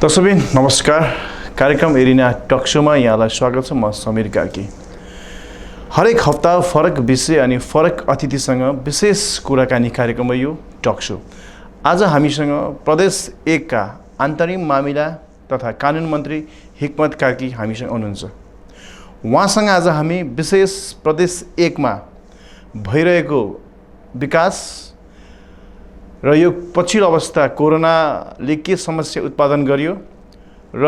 दर्शकबिन नमस्कार। कार्यक्रम एरिना टक शोमा यहाँलाई स्वागत छ। म समीर कार्की। हरेक हप्ता फरक विषय अनि फरक अतिथिसँग विशेष कुराकानी कार्यक्रम हो यो टक शो। आज हामीसँग प्रदेश 1 का आन्तरिक मामिला तथा कानुन मन्त्री हिक्मत कार्की हामीसँग हुनुहुन्छ। उहाँसँग आज हामी विशेष प्रदेश 1 मा भइरहेको विकास र यो पछिल्लो अवस्था कोरोनाले के समस्या उत्पादन गर्यो र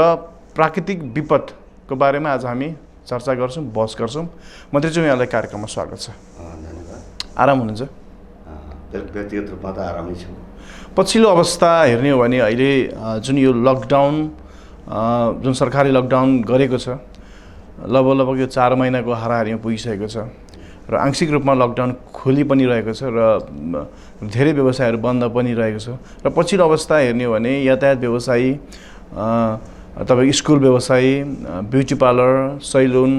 प्राकृतिक विपदको बारेमा आज हामी चर्चा गर्छौँ, बहस गर्छौँ। मन्त्रीज्यू, यहाँलाई कार्यक्रममा स्वागत छ। धन्यवाद। आराम हुनुहुन्छ? व्यक्तिगत रूपमा त आरामै छु। पछिल्लो अवस्था हेर्ने हो भने अहिले जुन यो लकडाउन, जुन सरकारले लकडाउन गरेको छ, लगभग यो 4 महिनाको हाराहारीमा पुगिसकेको छ र आंशिक रूपमा लकडाउन खोली पनि रहेको छ र धेरै व्यवसायहरू बन्द पनि रहेको छ। र पछिल्लो अवस्था हेर्ने हो भने यातायात व्यवसायी, तपाईँ स्कुल व्यवसायी, ब्युटी पार्लर, सैलुन,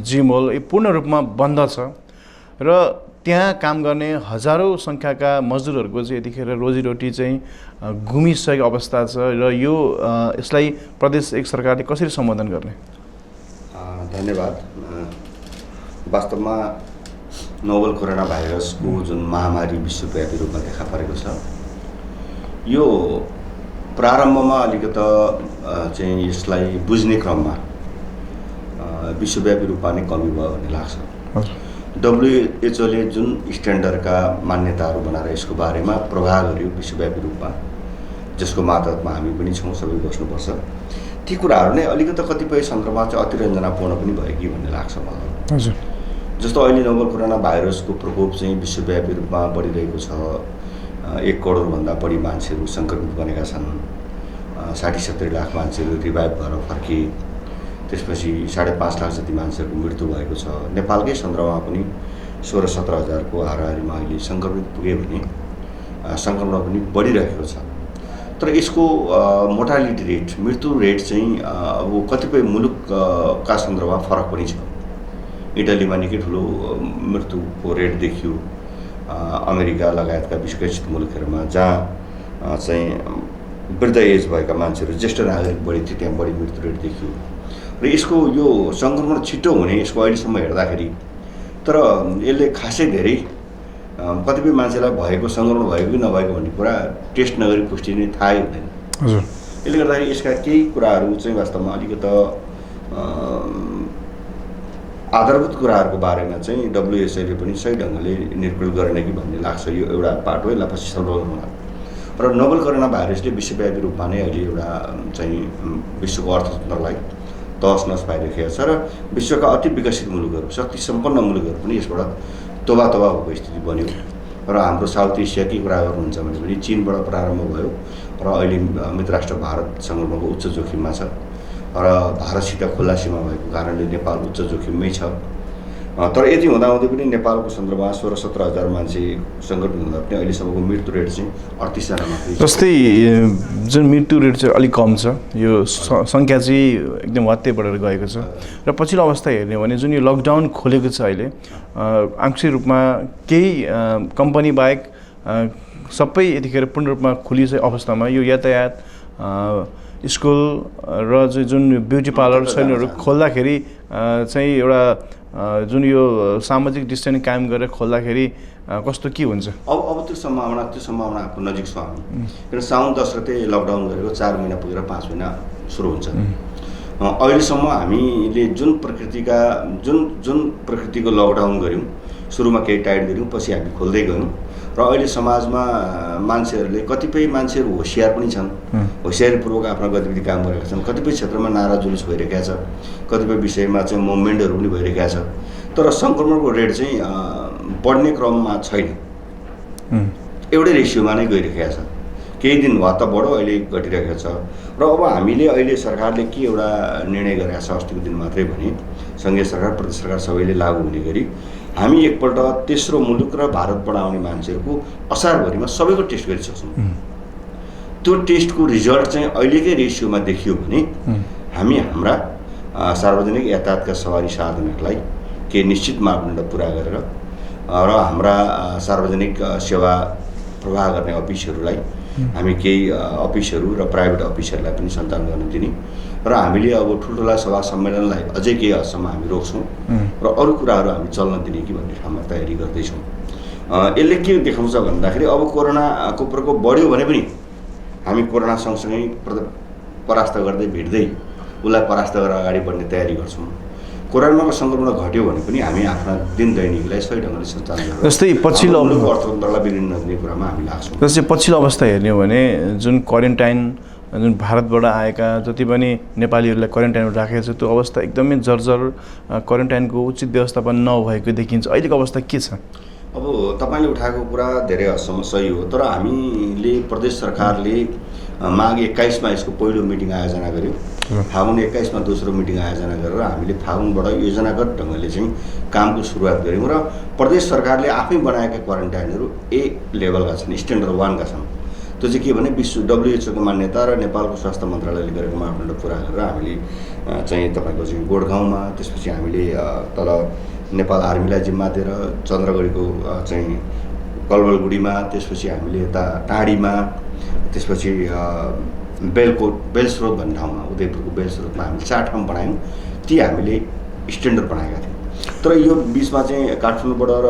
जिम हल यो पूर्ण रूपमा बन्द छ र त्यहाँ काम गर्ने हजारौँ सङ्ख्याका मजदुरहरूको चाहिँ यतिखेर रोजीरोटी चाहिँ गुमिसकेको अवस्था छ र यो यसलाई प्रदेश 1 सरकारले कसरी सम्बोधन गर्ने? धन्यवाद। वास्तवमा नोभल कोरोना भाइरसको जुन महामारी विश्वव्यापी रूपमा देखा परेको छ, यो प्रारम्भमा अलिकता चाहिँ यसलाई बुझ्ने क्रममा विश्वव्यापी रूपमा नै कमी भयो भन्ने लाग्छ। WHO ले जुन स्ट्यान्डर्डका मान्यताहरू बनाएर यसको बारेमा प्रभाव गर्यो विश्वव्यापी रूपमा, जसको मातहतमा हामी पनि छौँ, सबै बस्नुपर्छ, ती कुराहरू नै अलिकता कतिपय सन्दर्भमा चाहिँ अतिरञ्जनापूर्ण पनि भयो कि भन्ने लाग्छ मलाई। हजुर। जस्तो अहिले नोभल कोरोना भाइरसको प्रकोप चाहिँ विश्वव्यापी रूपमा बढिरहेको छ। 1 करोडभन्दा बढी मान्छेहरू सङ्क्रमित बनेका छन्। 60-70 लाख मान्छेहरू रिभाइभ भएर फर्किए। त्यसपछि 5.5 लाख जति मान्छेहरूको मृत्यु भएको छ। नेपालकै सन्दर्भमा पनि 16-17 हजारको हाराहारीमा अहिले सङ्क्रमित पुग्यो भने सङ्क्रमण पनि बढिरहेको छ। तर यसको मोर्टालिटी रेट, मृत्यु रेट चाहिँ अब कतिपय मुलुकका सन्दर्भमा फरक पनि छ। इटलीमा निकै ठुलो मृत्युको रेट देखियो। अमेरिका लगायतका विकसित मुलुकहरूमा जहाँ चाहिँ वृद्ध एज भएका मान्छेहरू, ज्येष्ठ नागरिक बढी थिए, त्यहाँ बढी मृत्यु रेट देखियो। र यसको यो सङ्क्रमण छिटो हुने यसको अहिलेसम्म हेर्दाखेरि, तर यसले खासै धेरै कतिपय मान्छेलाई भएको, सङ्क्रमण भएको कि नभएको भन्ने कुरा टेस्ट नगरी पुष्टि नै थाहै हुँदैन। हजुर। यसले गर्दाखेरि यसका केही कुराहरू चाहिँ वास्तवमा अलिकता आधारभूत कुराहरूको बारेमा चाहिँ WHO ले पनि सही ढङ्गले निर्कुल गरेन कि भन्ने लाग्छ। यो एउटा पाटो हो, यसलाई पछि छलफल गर्नु होला। र नोभल कोरोना भाइरसले विश्वव्यापी रूपमा नै अहिले एउटा चाहिँ विश्वको अर्थतन्त्रलाई तहस-नहस पारिरहेको छ र विश्वका अति विकसित मुलुकहरू, शक्ति सम्पन्न मुलुकहरू पनि यसबाट तोबा भएको स्थिति बन्यो। र हाम्रो साउथ एसियाकै कुरा गर्नुहुन्छ भने पनि चीनबाट प्रारम्भ भयो र अहिले मित्र राष्ट्र भारत सङ्क्रमणको उच्च जोखिममा छ र भारतसित खुल्ला सीमा भएको कारणले नेपाल उच्च जोखिममै छ। तर यति हुँदाहुँदै पनि नेपालको सन्दर्भमा 16-17 हजार मान्छे सङ्क्रमित हुँदा पनि अहिलेसम्मको मृत्यु रेट चाहिँ 38 जना मात्रै छ। जस्तै जुन मृत्यु रेट चाहिँ अलिक कम छ, यो सङ्ख्या चाहिँ एकदम वात्तै बढेर गएको छ। र पछिल्लो अवस्था हेर्ने हो भने जुन यो लकडाउन खोलेको छ अहिले, आंशिक रूपमा केही कम्पनी बाहेक सबै यतिखेर पूर्ण रूपमा खुलिसकेको अवस्थामा यो यातायात, स्कुल र जुन ब्युटी पार्लर सैलुनहरू खोल्दाखेरि चाहिँ एउटा जुन यो सामाजिक डिस्टेन्स कायम गरेर खोल्दाखेरि कस्तो के हुन्छ? अब त्यो सम्भावनाको नजिक छ हामी। किन साउन 10 गते लकडाउन गरेको 4 महिना पुगेर 5 महिना सुरु हुन्छ। अहिलेसम्म हामीले जुन प्रकृतिको लकडाउन गऱ्यौँ, सुरुमा केही टाइट गऱ्यौँ, पछि हामी खोल्दै गयौँ र अहिले समाजमा मान्छेहरूले, कतिपय मान्छेहरू होसियार पनि छन्, होसियारीपूर्वक आफ्ना गतिविधि काम गरेका छन्। कतिपय क्षेत्रमा नारा जुलुस भइरहेका छ, कतिपय विषयमा चाहिँ मुभमेन्टहरू पनि भइरहेका छ। तर सङ्क्रमणको रेट चाहिँ बढ्ने क्रममा छैन, एउटै रेसियोमा नै गइरहेको छ। केही दिन भयो त बढो, अहिले घटिरहेको छ। र अब हामीले अहिले सरकारले के एउटा निर्णय गरेका छ अस्तिको दिन मात्रै भने, सङ्घीय सरकार, प्रदेश सरकार सबैले लागू हुने गरी हामी एकपल्ट तेस्रो मुलुक र भारतबाट आउने मान्छेहरूको असारभरिमा सबैको टेस्ट गरिसक्छौँ। त्यो टेस्टको रिजल्ट चाहिँ अहिलेकै रेसियोमा देखियो भने हामी हाम्रा सार्वजनिक यातायातका सवारी साधनहरूलाई केही निश्चित मापदण्ड पुरा गरेर र हाम्रा सार्वजनिक सेवा प्रवाह गर्ने अफिसहरूलाई हामी केही अफिसहरू र प्राइभेट अफिसहरूलाई पनि सञ्चालन गर्न दिने र हामीले अब ठुल्ठुला सभा सम्मेलनलाई अझै केही हदसम्म हामी रोक्छौँ र अरू कुराहरू हामी चल्न दिने कि भन्ने ठाउँमा तयारी गर्दैछौँ। यसले के देखाउँछ भन्दाखेरि अब कोरोनाको प्रकोप बढ्यो भने पनि हामी कोरोना सँगसँगै परास्त गर्दै भिड्दै उसलाई परास्त गरेर अगाडि बढ्ने तयारी गर्छौँ। कोरोनाको सङ्क्रमण घट्यो भने पनि हामी आफ्ना दिन दैनिकलाई सही ढङ्गले सञ्चालन गर्छौँ। जस्तै पछिल्लो अर्थतन्त्रलाई बिग्रिन नदिने कुरामा हामी लाग्छौँ। जस्तै पछिल्लो अवस्था हेर्ने हो भने जुन क्वारेन्टाइन जुन भारतबाट आएका जति पनि नेपालीहरूलाई क्वारेन्टाइनमा राखेको छ त्यो अवस्था एकदमै जर्जर, क्वारेन्टाइनको उचित व्यवस्थापन नभएको देखिन्छ। अहिलेको अवस्था के छ? अब तपाईँले उठाएको कुरा धेरै हदसम्म सही हो, तर हामीले प्रदेश सरकारले माघ 21मा यसको पहिलो मिटिङ आयोजना गर्यो। फागुन 21मा दोस्रो मिटिङ आयोजना गरेर हामीले फागुनबाट योजनागत ढङ्गले चाहिँ कामको सुरुवात गऱ्यौँ र प्रदेश सरकारले आफै बनाएका क्वारेन्टाइनहरू ए लेभलका छन्, स्ट्यान्डर्ड 1 का छन्। त्यो चाहिँ के भने विश्व WHO को मान्यता र नेपालको स्वास्थ्य मन्त्रालयले गरेको मापदण्ड पुरा गरेर हामीले चाहिँ तपाईँको चाहिँ गोठगाउँमा, त्यसपछि हामीले तल नेपाल आर्मीलाई जिम्मा दिएर चन्द्रगढीको चाहिँ कलवलगुडीमा, त्यसपछि हामीले यता टाढीमा, त्यसपछि बेलस्रोत भन्ने ठाउँमा, उदयपुरको बेलस्रोतमा हामीले 4 ठाउँ बनायौँ। ती हामीले स्ट्यान्डर्ड बनाएका थियौँ। तर यो बिचमा चाहिँ काठमाडौँबाट र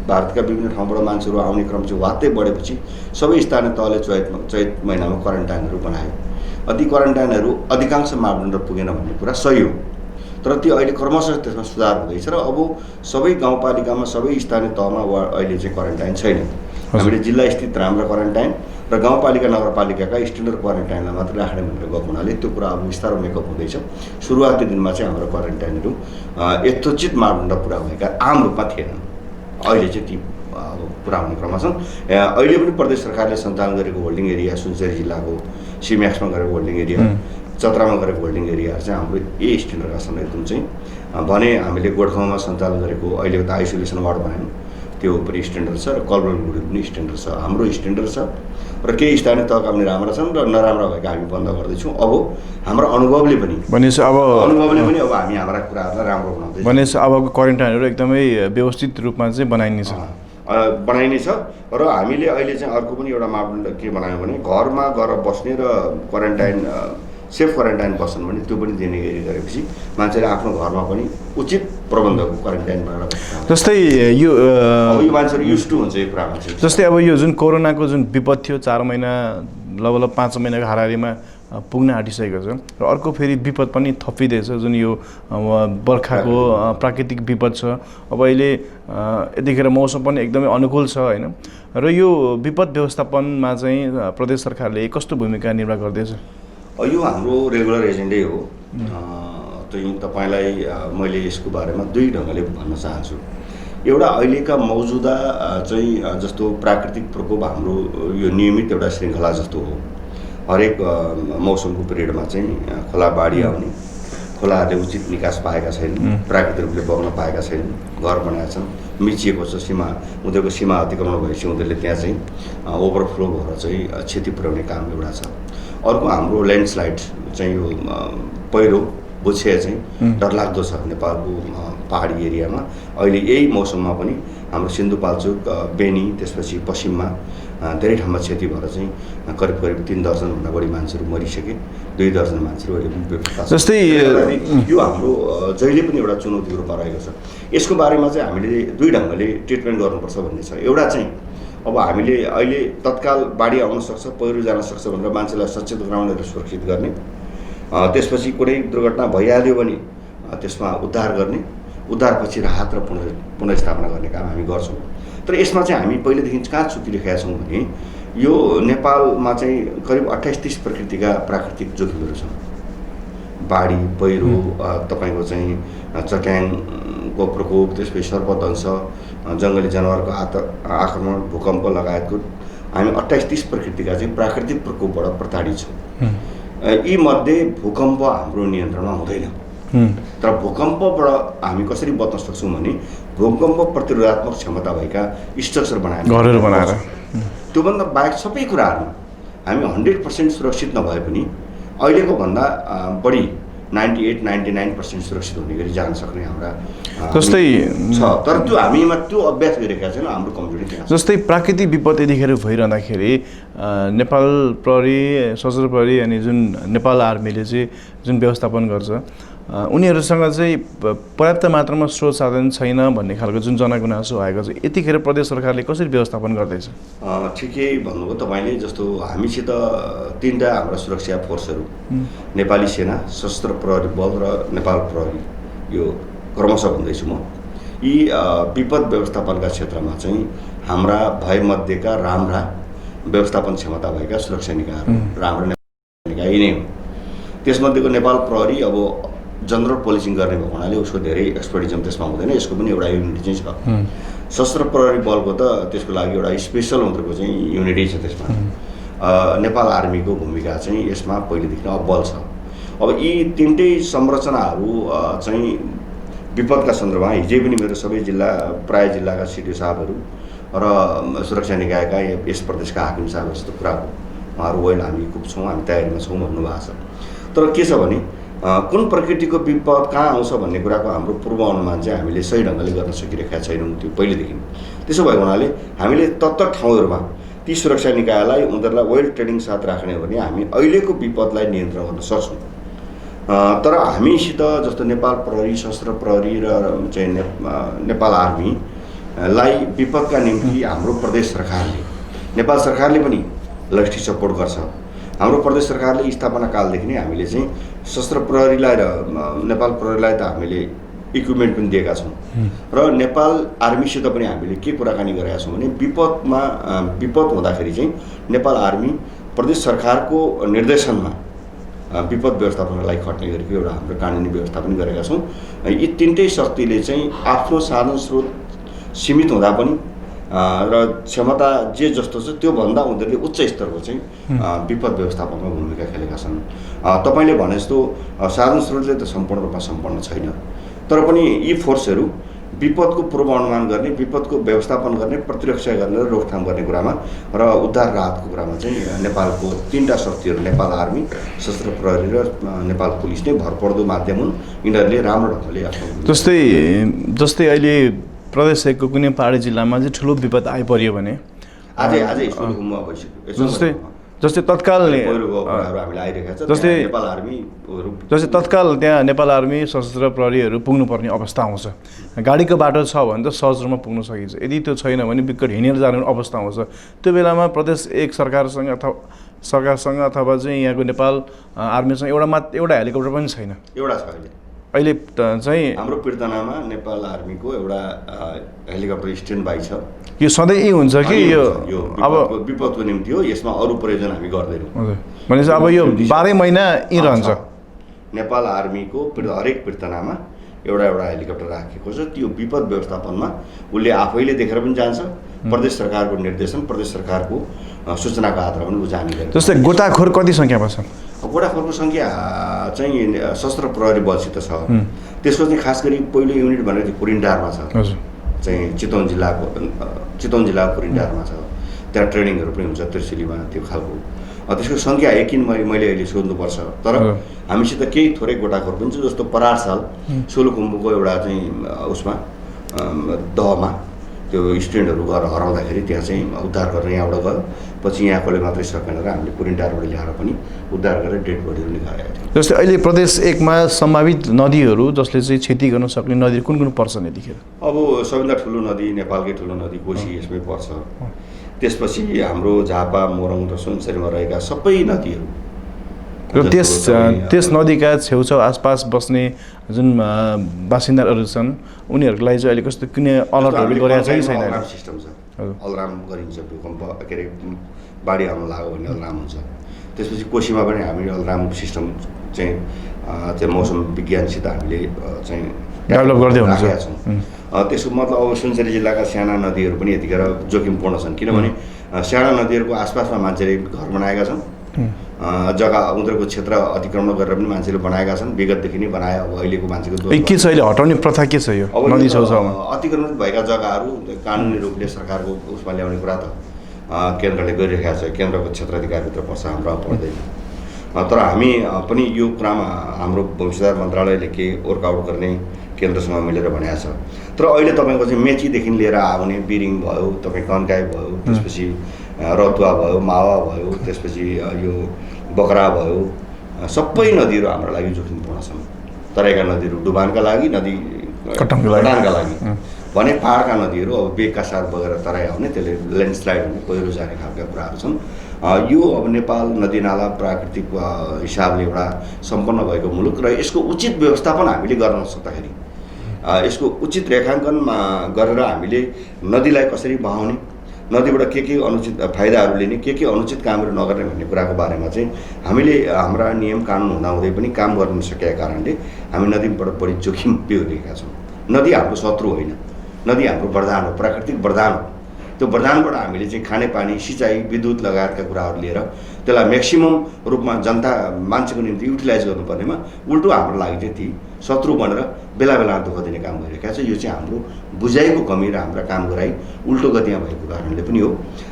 भारतका विभिन्न ठाउँबाट मान्छेहरू आउने क्रम चाहिँ वात्तै बढेपछि सबै स्थानीय तहले चैत महिनामा क्वारेन्टाइनहरू बनायो। ती क्वारेन्टाइनहरू अधिकांश मापदण्ड पुगेन भन्ने कुरा सही हो, तर त्यो अहिले क्रमशः त्यसमा सुधार हुँदैछ र अब सबै गाउँपालिकामा, सबै स्थानीय तहमा अहिले चाहिँ क्वारेन्टाइन छैन। हामीले जिल्ला स्थित राम्रो क्वारेन्टाइन र गाउँपालिका नगरपालिकाका स्ट्यान्डर्ड क्वारेन्टाइनलाई मात्र राख्ने भनेर गएको हुनाले त्यो कुरा अब बिस्तारै मेकअप हुँदैछ। सुरुवाती दिनमा चाहिँ हाम्रो क्वारेन्टाइनहरू यथोचित मापदण्ड पुरा भएका आम रूपमा थिएनन्। अहिले चाहिँ ती पुरा हुने क्रममा छन्। अहिले पनि प्रदेश सरकारले सञ्चालन गरेको होल्डिङ एरिया, सुनसरी जिल्लाको सिम्याक्समा गरेको होल्डिङ एरिया, चत्रामा गरेको होल्डिङ एरियाहरू चाहिँ हाम्रो ए स्ट्यान्डर्डका छन् एकदम चाहिँ। भने हामीले गोठगाउँमा सञ्चालन गरेको अहिलेको त आइसोलेसन वार्ड बनायौँ, त्यो पनि स्ट्यान्डर्ड छ र कलवलगुडी पनि स्ट्यान्डर्ड छ। हाम्रो स्ट्यान्डर्ड छ र केही स्थानीय तहका पनि राम्रा छन् र नराम्रा भएका हामी बन्द गर्दैछौँ। अब हाम्रो अनुभवले पनि अब हामी हाम्रा कुराहरूलाई राम्रो बनाउँदैछौँ। भनेपछि अबको क्वारेन्टाइनहरू एकदमै व्यवस्थित रूपमा चाहिँ बनाइनेछ र हामीले अहिले चाहिँ अर्को पनि एउटा मापदण्ड के बनायौँ भने घरमा गएर बस्ने र क्वारेन्टाइन सेफ क्वारेन्टाइन बस्छन् भने त्यो पनि दिने गरेपछि मान्छेले आफ्नो घरमा पनि उचित प्रबन्धको क्वारेन्टाइन बनाएर बस्छ। जस्तै यो मान्छेहरू युज टु हुन्छ यो कुरामा चाहिँ। जस्तै अब यो जुन कोरोनाको जुन विपद थियो 4 महिना लगभग 5 महिनाको हाराहारीमा पुग्न आँटिसकेको छ र अर्को फेरि विपद पनि थपिँदैछ जुन यो बर्खाको प्राकृतिक विपद छ। अब अहिले यतिखेर मौसम पनि एकदमै अनुकूल छ होइन, र यो विपद व्यवस्थापनमा चाहिँ प्रदेश सरकारले कस्तो भूमिका निर्वाह गर्दैछ? यो हाम्रो रेगुलर एजेन्डै हो। तपाईँलाई मैले यसको बारेमा 2 ढङ्गले भन्न चाहन्छु। एउटा अहिलेका मौजुदा चाहिँ जस्तो प्राकृतिक प्रकोप हाम्रो यो नियमित एउटा श्रृङ्खला जस्तो हो। हरेक मौसमको पिरियडमा चाहिँ खोला बाढी आउने, खोलाहरूले उचित निकास पाएका छैनन्, प्राकृतिक रूपले बग्न पाएका छैनन्, घर बनाएका छन्, मिचिएको छ सीमा, उनीहरूको सीमा अतिक्रमण भएपछि उनीहरूले त्यहाँ चाहिँ ओभरफ्लो भएर चाहिँ क्षति पुर्याउने काम एउटा छ। अर्को हाम्रो ल्यान्डस्लाइड चाहिँ यो पहिरो बुछे चाहिँ डरलाग्दो छ नेपालको पहाडी एरियामा। अहिले यही मौसममा पनि हाम्रो सिन्धुपाल्चोक, बेनी, त्यसपछि पश्चिममा धेरै ठाउँमा क्षति भएर चाहिँ करिब 3 दर्जनभन्दा बढी मान्छेहरू मरिसके, 2 दर्जन मान्छेहरू अहिले पनि बेपत्ता छ। जस्तै यो हाम्रो जहिले पनि एउटा चुनौतीको रूपमा रहेको छ। यसको बारेमा चाहिँ हामीले 2 ढङ्गले ट्रिटमेन्ट गर्नुपर्छ भन्ने छ। एउटा चाहिँ अब हामीले अहिले तत्काल बाढी आउन सक्छ, पहिरो जान सक्छ भनेर मान्छेलाई सचेत गराउने र सुरक्षित गर्ने, त्यसपछि कुनै दुर्घटना भइहाल्यो भने त्यसमा उद्धार गर्ने, उद्धारपछि राहत र पुनर्स्थापना गर्ने काम हामी गर्छौँ। तर यसमा चाहिँ हामी पहिलेदेखि कहाँ चुकिरहेका छौँ भने यो नेपालमा चाहिँ करिब 28-30 प्रकृतिका प्राकृतिक जोखिमहरू छन्। बाढी, पहिरो, तपाईँको चाहिँ चट्याङको प्रकोप, त्यसपछि सर्पदंश, जङ्गली जनावरको आक्रमण, भूकम्प लगायतको हामी 28-30 प्रकृतिका चाहिँ प्राकृतिक प्रकोपबाट प्रताडित छौँ। यी मध्ये भूकम्प हाम्रो नियन्त्रणमा हुँदैन, तर भूकम्पबाट हामी कसरी बच्न सक्छौँ भने भूकम्प प्रतिरोधात्मक क्षमता भएका स्ट्रक्चर बनाएर त्योभन्दा बाहेक सबै कुराहरू हामी 100% सुरक्षित नभए पनि अहिलेको भन्दा बढी 98-99% सुरक्षित हुने गरी जान सक्ने हाम्रा जस्तै छ। तर त्यो हामीमा त्यो अभ्यास गरिरहेका छैनौँ, हाम्रो कमजोरी त्यहाँ छ। जस्तै प्राकृतिक विपद यतिखेर भइरहँदाखेरि नेपाल प्रहरी, सशस्त्र प्रहरी अनि जुन नेपाल आर्मीले चाहिँ जुन व्यवस्थापन गर्छ, उनीहरूसँग चाहिँ पर्याप्त मात्रामा स्रोत साधन छैन भन्ने खालको जुन जनगुनासो आएको छ, यतिखेर प्रदेश सरकारले कसरी व्यवस्थापन गर्दैछ? ठिकै भन्नुभयो तपाईँले। जस्तो हामीसित 3टा हाम्रा सुरक्षा फोर्सहरू, नेपाली सेना, सशस्त्र प्रहरी बल र नेपाल प्रहरी, यो क्रमशः भन्दैछु म, यी विपद व्यवस्थापनका क्षेत्रमा चाहिँ हाम्रा भयमध्येका राम्रा व्यवस्थापन क्षमता भएका सुरक्षा निकायहरू, राम्रा नेपाल निकाय यी नै हो। त्यसमध्येको नेपाल प्रहरी अब जनरल पोलिसिङ गर्ने भएको हुनाले उसको धेरै एक्सपर्टिजम त्यसमा हुँदैन, यसको पनि एउटा युनिट चाहिँ छ। सशस्त्र प्रहरी बलको त त्यसको लागि एउटा स्पेसल उनीहरूको चाहिँ युनिटै छ। त्यसमा नेपाल आर्मीको भूमिका चाहिँ यसमा पहिलेदेखि अब्बल छ। अब यी 3टै संरचनाहरू चाहिँ विपदका सन्दर्भमा हिजै पनि मेरो सबै जिल्ला, प्राय जिल्लाका सिडिओ साहबहरू र सुरक्षा निकायका यस प्रदेशका हाकिम साहबहरू कुरा हो, उहाँहरू वेल हामी खुब छौँ, हामी तयारीमा छौँ भन्नुभएको छ। तर के छ भने कुन प्रकृतिको विपद कहाँ आउँछ भन्ने कुराको हाम्रो पूर्व अनुमान चाहिँ हामीले सही ढङ्गले गर्न सकिरहेका छैनौँ त्यो पहिलेदेखि। त्यसो भएको हुनाले हामीले तत्त ठाउँहरूमा ती सुरक्षा निकायलाई, उनीहरूलाई वेल ट्रेनिङ साथ राख्ने हो भने हामी अहिलेको विपदलाई नियन्त्रण गर्न सक्छौँ। तर हामीसित जस्तो नेपाल प्रहरी, सशस्त्र प्रहरी र चाहिँ नेपाल आर्मीलाई विपदका निम्ति हाम्रो प्रदेश सरकारले, नेपाल सरकारले पनि लजिस्टिक सपोर्ट गर्छ। हाम्रो प्रदेश सरकारले स्थापना कालदेखि नै हामीले चाहिँ सशस्त्र प्रहरीलाई र नेपाल प्रहरीलाई त हामीले इक्विपमेन्ट पनि दिएका छौँ र नेपाल आर्मीसित पनि हामीले के कुराकानी गरेका छौँ भने विपद हुँदाखेरि चाहिँ नेपाल आर्मी प्रदेश सरकारको निर्देशनमा विपद व्यवस्थापनको लागि खट्ने गरेको एउटा हाम्रो कानुनी व्यवस्था पनि गरेका छौँ। यी 3टै शक्तिले चाहिँ आफ्नो साधन स्रोत सीमित हुँदा पनि र क्षमता जे जस्तो छ त्योभन्दा उनीहरूले उच्च स्तरको चाहिँ विपद व्यवस्थापनमा भूमिका खेलेका छन्। तपाईँले भने जस्तो साधन स्रोतले त सम्पूर्ण रूपमा सम्पन्न छैन, तर पनि यी फोर्सहरू विपदको पूर्व अनुमान गर्ने, विपदको व्यवस्थापन गर्ने, प्रतिरक्षा गर्ने र रोकथाम गर्ने कुरामा र उद्धार राहतको कुरामा चाहिँ नेपालको 3टा शक्तिहरू, नेपाल आर्मी, सशस्त्र प्रहरी र नेपाल पुलिस नै भरपर्दो माध्यम हुन्। यिनीहरूले राम्रो ढङ्गले आफ्नो जस्तै अहिले प्रदेश 1को कुनै पहाडी जिल्लामा चाहिँ ठुलो विपद आइपऱ्यो भने आजै सुरुमा भइसक्यो। जस्तै तत्काल जस्तै तत्काल त्यहाँ नेपाल आर्मी, सशस्त्र प्रहरीहरू पुग्नुपर्ने अवस्था आउँछ। गाडीको बाटो छ भने त सहज रूपमा पुग्न सकिन्छ, यदि त्यो छैन भने विकट हिँडेर जाने अवस्था आउँछ। त्यो बेलामा प्रदेश 1 सरकारसँग अथवा चाहिँ यहाँको नेपाल आर्मीसँग एउटा हेलिकप्टर पनि छैन। एउटा छ अहिले चाहिँ हाम्रो पीर्तनामा नेपाल आर्मीको एउटा हेलिकप्टर स्ट्यान्ड बाई छ। यो सधैँ यही हुन्छ कि यो अब विपदको निम्ति हो, यसमा अरू प्रयोजन हामी गर्दैनौँ भनेपछि अब यो 12 महिना यहीँ रहन्छ। नेपाल आर्मीको हरेक पीर्तनामा एउटा हेलिकप्टर राखेको छ। त्यो विपद व्यवस्थापनमा उसले आफैले देखेर पनि जान्छ, प्रदेश सरकारको निर्देशन, प्रदेश सरकारको सूचनाको आधारमा पनि ऊ जाने गर्छ। जस्तै गोताखोर कति सङ्ख्यामा छन्? गोताखोरको सङ्ख्या चाहिँ सशस्त्र प्रहरी बलसित छ। त्यसको चाहिँ खास गरी पहिलो युनिट भनेर चाहिँ कुरिन्डारमा छ, चाहिँ चितवन जिल्लाको कुरिन्डारमा छ। त्यहाँ ट्रेनिङहरू पनि हुन्छ त्रिशुलीमा त्यो खालको। त्यसको सङ्ख्या एकिन मैले अहिले सोध्नुपर्छ, तर हामीसित केही थोरै गोटाखोर पनि छ। जस्तो परार साल सोलुखुम्बुको एउटा चाहिँ उसमा दहमा त्यो स्ट्यान्डहरू घर हराउँदाखेरि त्यहाँ चाहिँ उद्धार गर्न यहाँबाट गयो, पछि यहाँकोले मात्रै सकेन र हामीले कुरिन्डारबाट ल्याएर पनि उद्धार गरेर डेड बडीहरू निकालेका थियौँ। जस्तै अहिले प्रदेश 1मा सम्भावित नदीहरू जसले चाहिँ क्षति गर्न सक्ने नदीहरू कुन पर्छन् यतिखेर? अब सबैभन्दा ठुलो नदी, नेपालकै ठुलो नदी कोशी यसमै पर्छ। त्यसपछि हाम्रो झापा, मोरङ र सुनसरीमा रहेका सबै नदीहरू र त्यस नदीका छेउछाउ आसपास बस्ने जुन बासिन्दाहरू छन् उनीहरूको लागि चाहिँ अहिले कस्तो कुनै अलर्टहरू गरेको छ कि छैन? अलार्म सिस्टम छ, अलार्म गरिन्छ। भूकम्प के अरे बाढी आउन लाग्यो भने अलार्म हुन्छ। त्यसपछि कोशीमा पनि हामीले अलार्म सिस्टम चाहिँ त्यो मौसम विज्ञानसित हामीले चाहिँ डेभलप गर्दै राखेका छौँ। त्यसको मतलब अब सुनसरी जिल्लाका साना नदीहरू पनि यतिखेर जोखिमपूर्ण छन्, किनभने साना नदीहरूको आसपासमा मान्छेले घर बनाएका छन्, जग्गा उनीहरूको क्षेत्र अतिक्रमण गरेर पनि मान्छेले बनाएका छन्, विगतदेखि नै बनाए। अब अहिलेको मान्छेको के छ अहिले हटाउने प्रथा के छ? यो नदी छेउछाउमा अतिक्रमण भएका जग्गाहरू कानुनी रूपले सरकारको उसमा ल्याउने कुरा त केन्द्रले गरिरहेको छ, केन्द्रको क्षेत्राधिकारभित्र पर्छ, हाम्रो पर्दैन। तर हामी पनि यो कुरामा हाम्रो भूमि मन्त्रालयले के वर्कआउट गर्ने केन्द्रसँग मिलेर भनेको छ। तर अहिले तपाईँको चाहिँ मेचीदेखि लिएर आउने बिरिङ भयो, तपाईँ कन्काई भयो, त्यसपछि रतुवा भयो, मावा भयो, त्यसपछि यो बकरा भयो, सबै नदीहरू हाम्रो लागि जोखिमपूर्ण छन्। तराईका नदीहरू डुबानका लागि, नदी कटानका लागि भने पहाडका नदीहरू अब बेगका साथ बगेर तराई आउने, त्यसले ल्यान्डस्लाइड हुने, पहिरो जाने खालका कुराहरू छन्। यो अब नेपाल नदीनाला प्राकृतिक हिसाबले एउटा सम्पन्न भएको मुलुक र यसको उचित व्यवस्थापन हामीले गर्न सक्दाखेरि, यसको उचित रेखाङ्कनमा गरेर हामीले नदीलाई कसरी बहाउने, नदीबाट के अनुचित फाइदाहरू लिने, के अनुचित कामहरू नगर्ने भन्ने कुराको बारेमा चाहिँ हामीले हाम्रा नियम कानुन हुँदाहुँदै पनि काम गर्न नसकेका कारणले हामी नदीबाट बढी जोखिम बेहोरेका छौँ। नदी हाम्रो शत्रु होइन, नदी हाम्रो वरदान हो, प्राकृतिक वरदान हो। त्यो वरदानबाट हामीले चाहिँ खानेपानी, सिँचाइ, विद्युत लगायतका कुराहरू लिएर त्यसलाई म्याक्सिमम रूपमा जनता मान्छेको निम्ति युटिलाइज गर्नुपर्नेमा उल्टो हाम्रो लागि चाहिँ ती शत्रु बनेर बेला बेला दुःख दिने काम गरिरहेका छ। यो चाहिँ हाम्रो बुझाइको कमी र हाम्रा काम गराइ उल्टो गतिमा भएको कारणले पनि हो।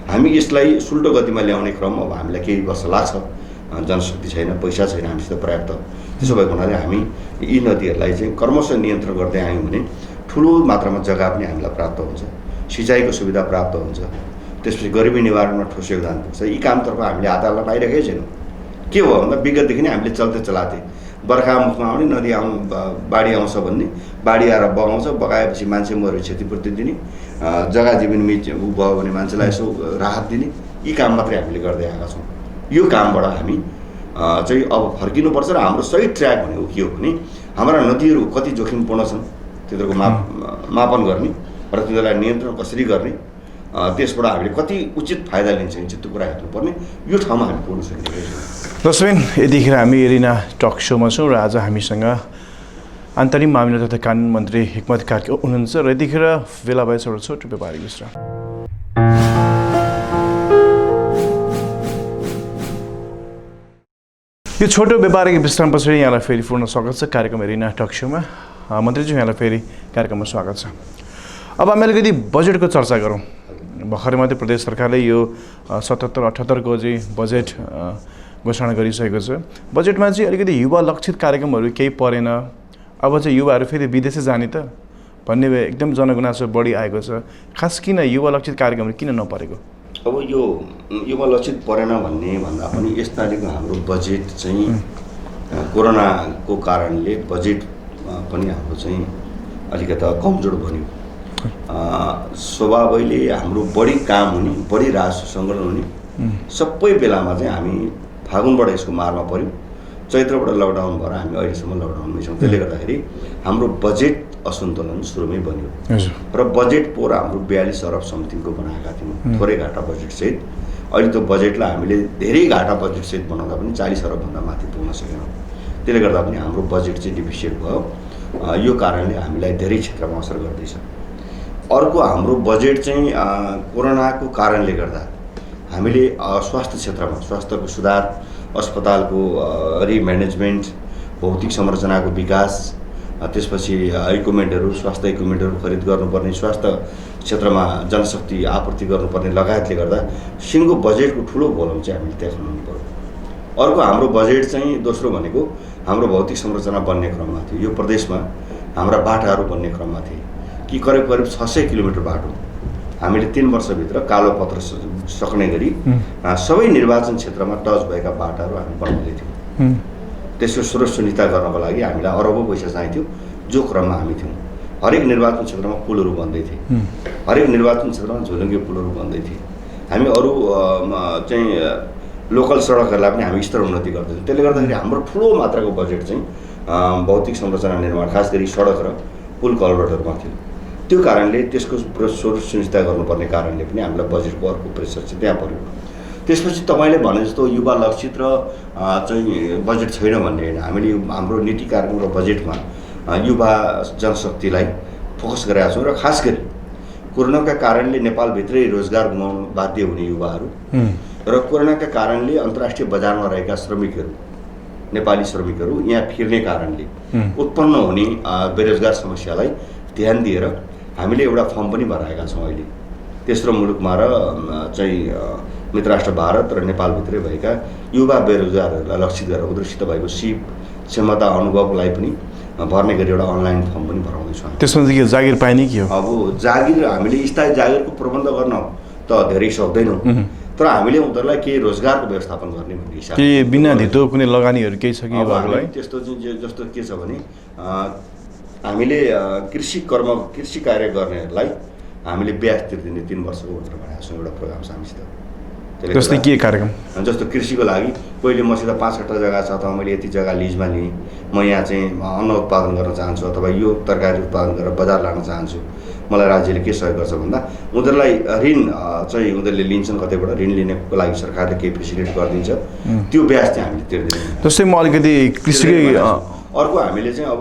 हामी यसलाई सुल्टो गतिमा ल्याउने क्रम अब हामीलाई केही वर्ष लाग्छ, जनशक्ति छैन, पैसा छैन हामीसित पर्याप्त। त्यसो भएको हुनाले हामी यी नदीहरूलाई चाहिँ क्रमशः नियन्त्रण गर्दै आयौँ भने ठुलो मात्रामा जग्गा पनि हामीलाई प्राप्त हुन्छ, सिँचाइको सुविधा प्राप्त हुन्छ, त्यसपछि गरिबी निवारणमा ठोस योगदान पुग्छ। यी कामतर्फ हामीले हात हाल्न पाइरहेकै छैनौँ। के भयो भन्दा विगतदेखि नै हामीले चलाते बर्खामुखमा आउने, नदी बाढी आउँछ भन्ने, बाढी आएर बगाउँछ, बगाएपछि मान्छे मऱ्यो क्षतिपूर्ति दिने, जग्गा जमिन ऊ भयो भने मान्छेलाई यसो राहत दिने, यी काम मात्रै हामीले गर्दै आएका छौँ। यो कामबाट हामी चाहिँ अब फर्किनुपर्छ र हाम्रो सही ट्र्याक भनेको के हो भने हाम्रा नदीहरू कति जोखिमपूर्ण छन् तिनीहरूको मापन गर्ने र तिनीहरूलाई नियन्त्रण कसरी गर्ने, त्यसबाट हामीले कति उचित फाइदा लिन्छ त्यो कुरा हेर्नुपर्ने, यो ठाउँमा हामी पुग्न सकिरहेको छौँ। दर्शकबिन, यतिखेर हामी एरिना टक सोमा छौँ र आज हामीसँग अन्तरिम मामिला तथा कानुन मन्त्री हिक्मत कार्की हुनुहुन्छ र यतिखेर बेला भएछ एउटा छोटो व्यापारिक विश्राम। यो छोटो व्यापारिक विश्राम पछाडि यहाँलाई फेरि पूर्ण स्वागत छ कार्यक्रम एरिना टक सोमा। मन्त्रीज्यू, यहाँलाई फेरि कार्यक्रममा स्वागत छ। अब हामी अलिकति बजेटको चर्चा गरौँ। भर्खरै मात्रै प्रदेश सरकारले यो 77-78 को चाहिँ बजेट घोषणा गरिसकेको छ। बजेटमा चाहिँ अलिकति युवा लक्षित कार्यक्रमहरू केही परेन। अब चाहिँ युवाहरू फेरि विदेशै जाने त भन्ने एकदम जनगुनासो बढी आएको छ। खास किन युवा लक्षित कार्यक्रमहरू किन नपरेको? अब यो युवा लक्षित परेन भन्ने भन्दा पनि यसपालिको हाम्रो बजेट चाहिँ कोरोनाको कारणले बजेट पनि हाम्रो चाहिँ अलिकता कमजोर बन्यो। स्वभावैले हाम्रो बढी काम हुने, बढी राजस्व सङ्कलन हुने सबै बेलामा चाहिँ हामी फागुनबाट यसको मारमा पऱ्यौँ, चैत्रबाट लकडाउन भएर हामी अहिलेसम्म लकडाउनमै छौँ। त्यसले गर्दाखेरि हाम्रो बजेट असन्तुलन सुरुमै बन्यो र बजेट पोहोर हाम्रो 42 अरब समथिङको बनाएका थियौँ, थोरै घाटा बजेटसहित। अहिले त्यो बजेटलाई हामीले धेरै घाटा बजेटसहित बनाउँदा पनि 40 अरबभन्दा माथि पुग्न सकेनौँ। त्यसले गर्दा पनि हाम्रो बजेट चाहिँ डिफिसिट भयो। यो कारणले हामीलाई धेरै क्षेत्रमा असर गर्दैछ। अर्को हाम्रो बजेट चाहिँ कोरोनाको कारणले गर्दा हामीले स्वास्थ्य क्षेत्रमा स्वास्थ्यको सुधार, अस्पतालको रिम्यानेजमेन्ट, भौतिक संरचनाको विकास, त्यसपछि इक्विपमेन्टहरू, स्वास्थ्य इक्विपमेन्टहरू खरिद गर्नुपर्ने, स्वास्थ्य क्षेत्रमा जनशक्ति आपूर्ति गर्नुपर्ने लगायतले गर्दा सिङ्गो बजेटको ठुलो भोलम चाहिँ हामीले त्यहाँ खनाउनु पर्यो। अर्को हाम्रो बजेट चाहिँ दोस्रो भनेको हाम्रो भौतिक संरचना बन्ने क्रममा थियो। यो प्रदेशमा हाम्रा बाटाहरू बन्ने क्रममा थिए कि करिब 600 किलोमिटर बाटो हामीले 3 वर्षभित्र कालो पत्र सक्ने गरी सबै निर्वाचन क्षेत्रमा टच भएका बाटाहरू हामी बनाउँदै थियौँ। त्यसको सुरक्षितता गर्नको लागि हामीलाई अरबौँ पैसा चाहिन्थ्यो, जो क्रममा हामी थियौँ। हरेक निर्वाचन क्षेत्रमा पुलहरू बन्दै थिए, हरेक निर्वाचन क्षेत्रमा झोलुङ्गे पुलहरू बन्दै थिए। हामी अरू चाहिँ लोकल सडकहरूलाई पनि हामी स्तर उन्नति गर्दैछौँ। त्यसले गर्दाखेरि हाम्रो ठुलो मात्राको बजेट चाहिँ भौतिक संरचना निर्माण, खास गरी सडक र पुल कल्भर्टहरूमा थियो। त्यो कारणले त्यसको सुनिश्चित गर्नुपर्ने कारणले पनि हामीलाई बजेटको अर्को प्रेसर चाहिँ त्यहाँ पऱ्यो। त्यसपछि तपाईँले भने जस्तो युवा लक्षित र चाहिँ बजेट छैन भन्ने होइन। हामीले हाम्रो नीति कार्यक्रम र बजेटमा युवा जनशक्तिलाई फोकस गरेका छौँ र खास गरी कोरोनाका कारणले नेपालभित्रै रोजगार गुमाउन बाध्य हुने युवाहरू र कोरोनाका कारणले अन्तर्राष्ट्रिय बजारमा रहेका श्रमिकहरू, नेपाली श्रमिकहरू यहाँ फिर्ने कारणले उत्पन्न हुने बेरोजगार समस्यालाई ध्यान दिएर हामीले एउटा फर्म पनि भराएका छौँ। अहिले तेस्रो मुलुकमा र चाहिँ मित्र राष्ट्र भारत र नेपालभित्रै भएका युवा बेरोजगारहरूलाई लक्षित गरेर उनीहरूसित भएको सिप क्षमता अनुभवलाई पनि भर्ने गरी एउटा अनलाइन फर्म पनि भराउँदैछौँ। त्यसमा चाहिँ के जागिर पाइने के हो? अब जागिर हामीले स्थायी जागिरको प्रबन्ध गर्न त धेरै सक्दैनौँ, तर हामीले उनीहरूलाई केही रोजगारको व्यवस्थापन गर्ने भन्ने हिसाबले के बिना धितो कुनै लगानीहरू केही छ कि हामीलाई त्यस्तो चाहिँ जस्तो के छ भने हामीले कृषि कार्य गर्नेहरूलाई हामीले ब्याज तिर्दिने 3 वर्षको भनेर भनेको छौँ एउटा प्रोग्राम छ हामीसित। जस्तै के कार्यक्रम? जस्तो कृषिको लागि पहिले मसित 5 कट्टा जग्गा छ अथवा मैले यति जग्गा लिजमा लिएँ, म यहाँ चाहिँ अन्न उत्पादन गर्न चाहन्छु अथवा यो तरकारी उत्पादन गरेर बजार लान चाहन्छु, मलाई राज्यले के सहयोग गर्छ भन्दा उनीहरूलाई ऋण चाहिँ उनीहरूले लिन्छन्, कतैबाट ऋण लिनेको लागि सरकारले केही फेसिलिटी गरिदिन्छ, त्यो ब्याज चाहिँ हामीले तिर्दैनौँ। जस्तै म अलिकति कृषिकै अर्को हामीले चाहिँ अब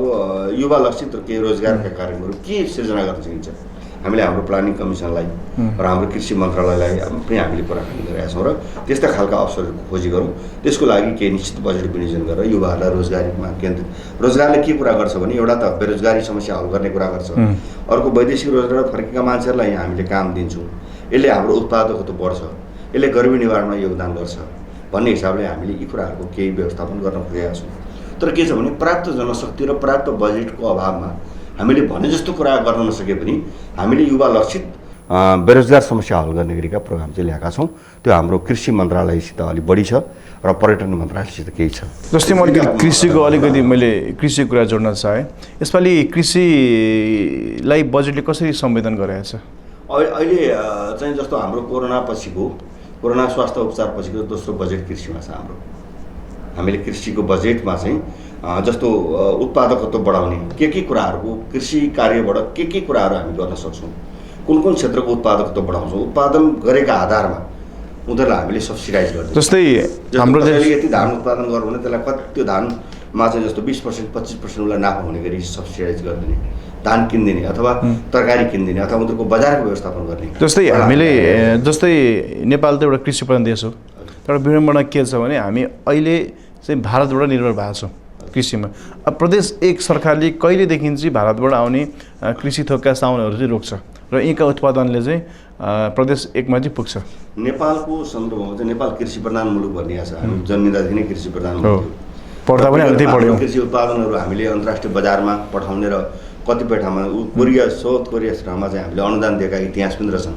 युवा लक्षित केही रोजगारका कार्यक्रमहरू के सिर्जना गर्न सकिन्छ, हामीले हाम्रो प्लानिङ कमिसनलाई र हाम्रो कृषि मन्त्रालयलाई पनि हामीले कुराकानी गरिरहेका छौँ र त्यस्ता खालका अवसरहरूको खोजी गरौँ। त्यसको लागि केही निश्चित बजेट विनियोजन गरेर युवाहरूलाई रोजगारीमा केन्द्रित। रोजगारले के कुरा गर्छ भने एउटा त बेरोजगारी समस्या हल गर्ने कुरा गर्छ, अर्को वैदेशिक रोजगार फर्केका मान्छेहरूलाई यहाँ हामीले काम दिन्छौँ, यसले हाम्रो उत्पादकत्व बढ्छ, यसले गरिबी निवारणमा योगदान गर्छ भन्ने हिसाबले हामीले यी कुराहरूको केही व्यवस्थापन गर्न खोजेका छौँ। तर के छ भने पर्याप्त जनशक्ति र पर्याप्त बजेटको अभावमा हामीले भने जस्तो कुरा गर्न नसके पनि हामीले युवा लक्षित बेरोजगार समस्या हल गर्ने गरीका प्रोग्राम चाहिँ ल्याएका छौँ। त्यो हाम्रो कृषि मन्त्रालयसित अलिक बढी छ र पर्यटन मन्त्रालयसित केही छ। जस्तै म अलिकति मैले कृषिको कुरा जोड्न चाहेँ। यसपालि कृषिलाई बजेटले कसरी संवेदन गराएको छ? अहिले चाहिँ जस्तो हाम्रो कोरोना स्वास्थ्य उपचार पछिको दोस्रो बजेट कृषिमा छ हाम्रो। हामीले कृषिको बजेटमा चाहिँ जस्तो उत्पादकत्व बढाउने के कुराहरूको कृषि कार्यबाट के कुराहरू हामी गर्न सक्छौँ, कुन क्षेत्रको उत्पादकत्व बढाउँछौँ, उत्पादन गरेका आधारमा उनीहरूलाई हामीले सब्सिडाइज गर्छौँ। जस्तै हाम्रो यति धान उत्पादन गर्यो भने त्यसलाई कति त्यो धानमा चाहिँ जस्तो 20% 25% उसलाई नाफा हुने गरी सब्सिडाइज गरिदिने, धान किनिदिने अथवा तरकारी किनिदिने अथवा उनीहरूको बजारको व्यवस्थापन गर्ने। जस्तै नेपाल त एउटा कृषि प्रधान देश हो, तर विडम्बना के छ भने हामी अहिले चाहिँ भारतबाट निर्भर भएको छौँ कृषिमा। अब प्रदेश 1 सरकारले कहिलेदेखि चाहिँ भारतबाट आउने कृषि थोकका सामानहरू चाहिँ रोक्छ र यीका उत्पादनले चाहिँ प्रदेश 1मा चाहिँ पुग्छ। नेपालको सन्दर्भमा चाहिँ नेपाल कृषि प्रधान मुलुक भनिएको छ। हामी जन्मिँदादेखि नै कृषि प्रधान मुलुक पढ्दा पनि हामी त्यही पढ्यौँ। कृषि उत्पादनहरू हामीले अन्तर्राष्ट्रिय बजारमा पठाउने र कतिपय ठाउँमा साउथ कोरियामा चाहिँ हामीले अनुदान दिएका इतिहास पनि रहेछन्।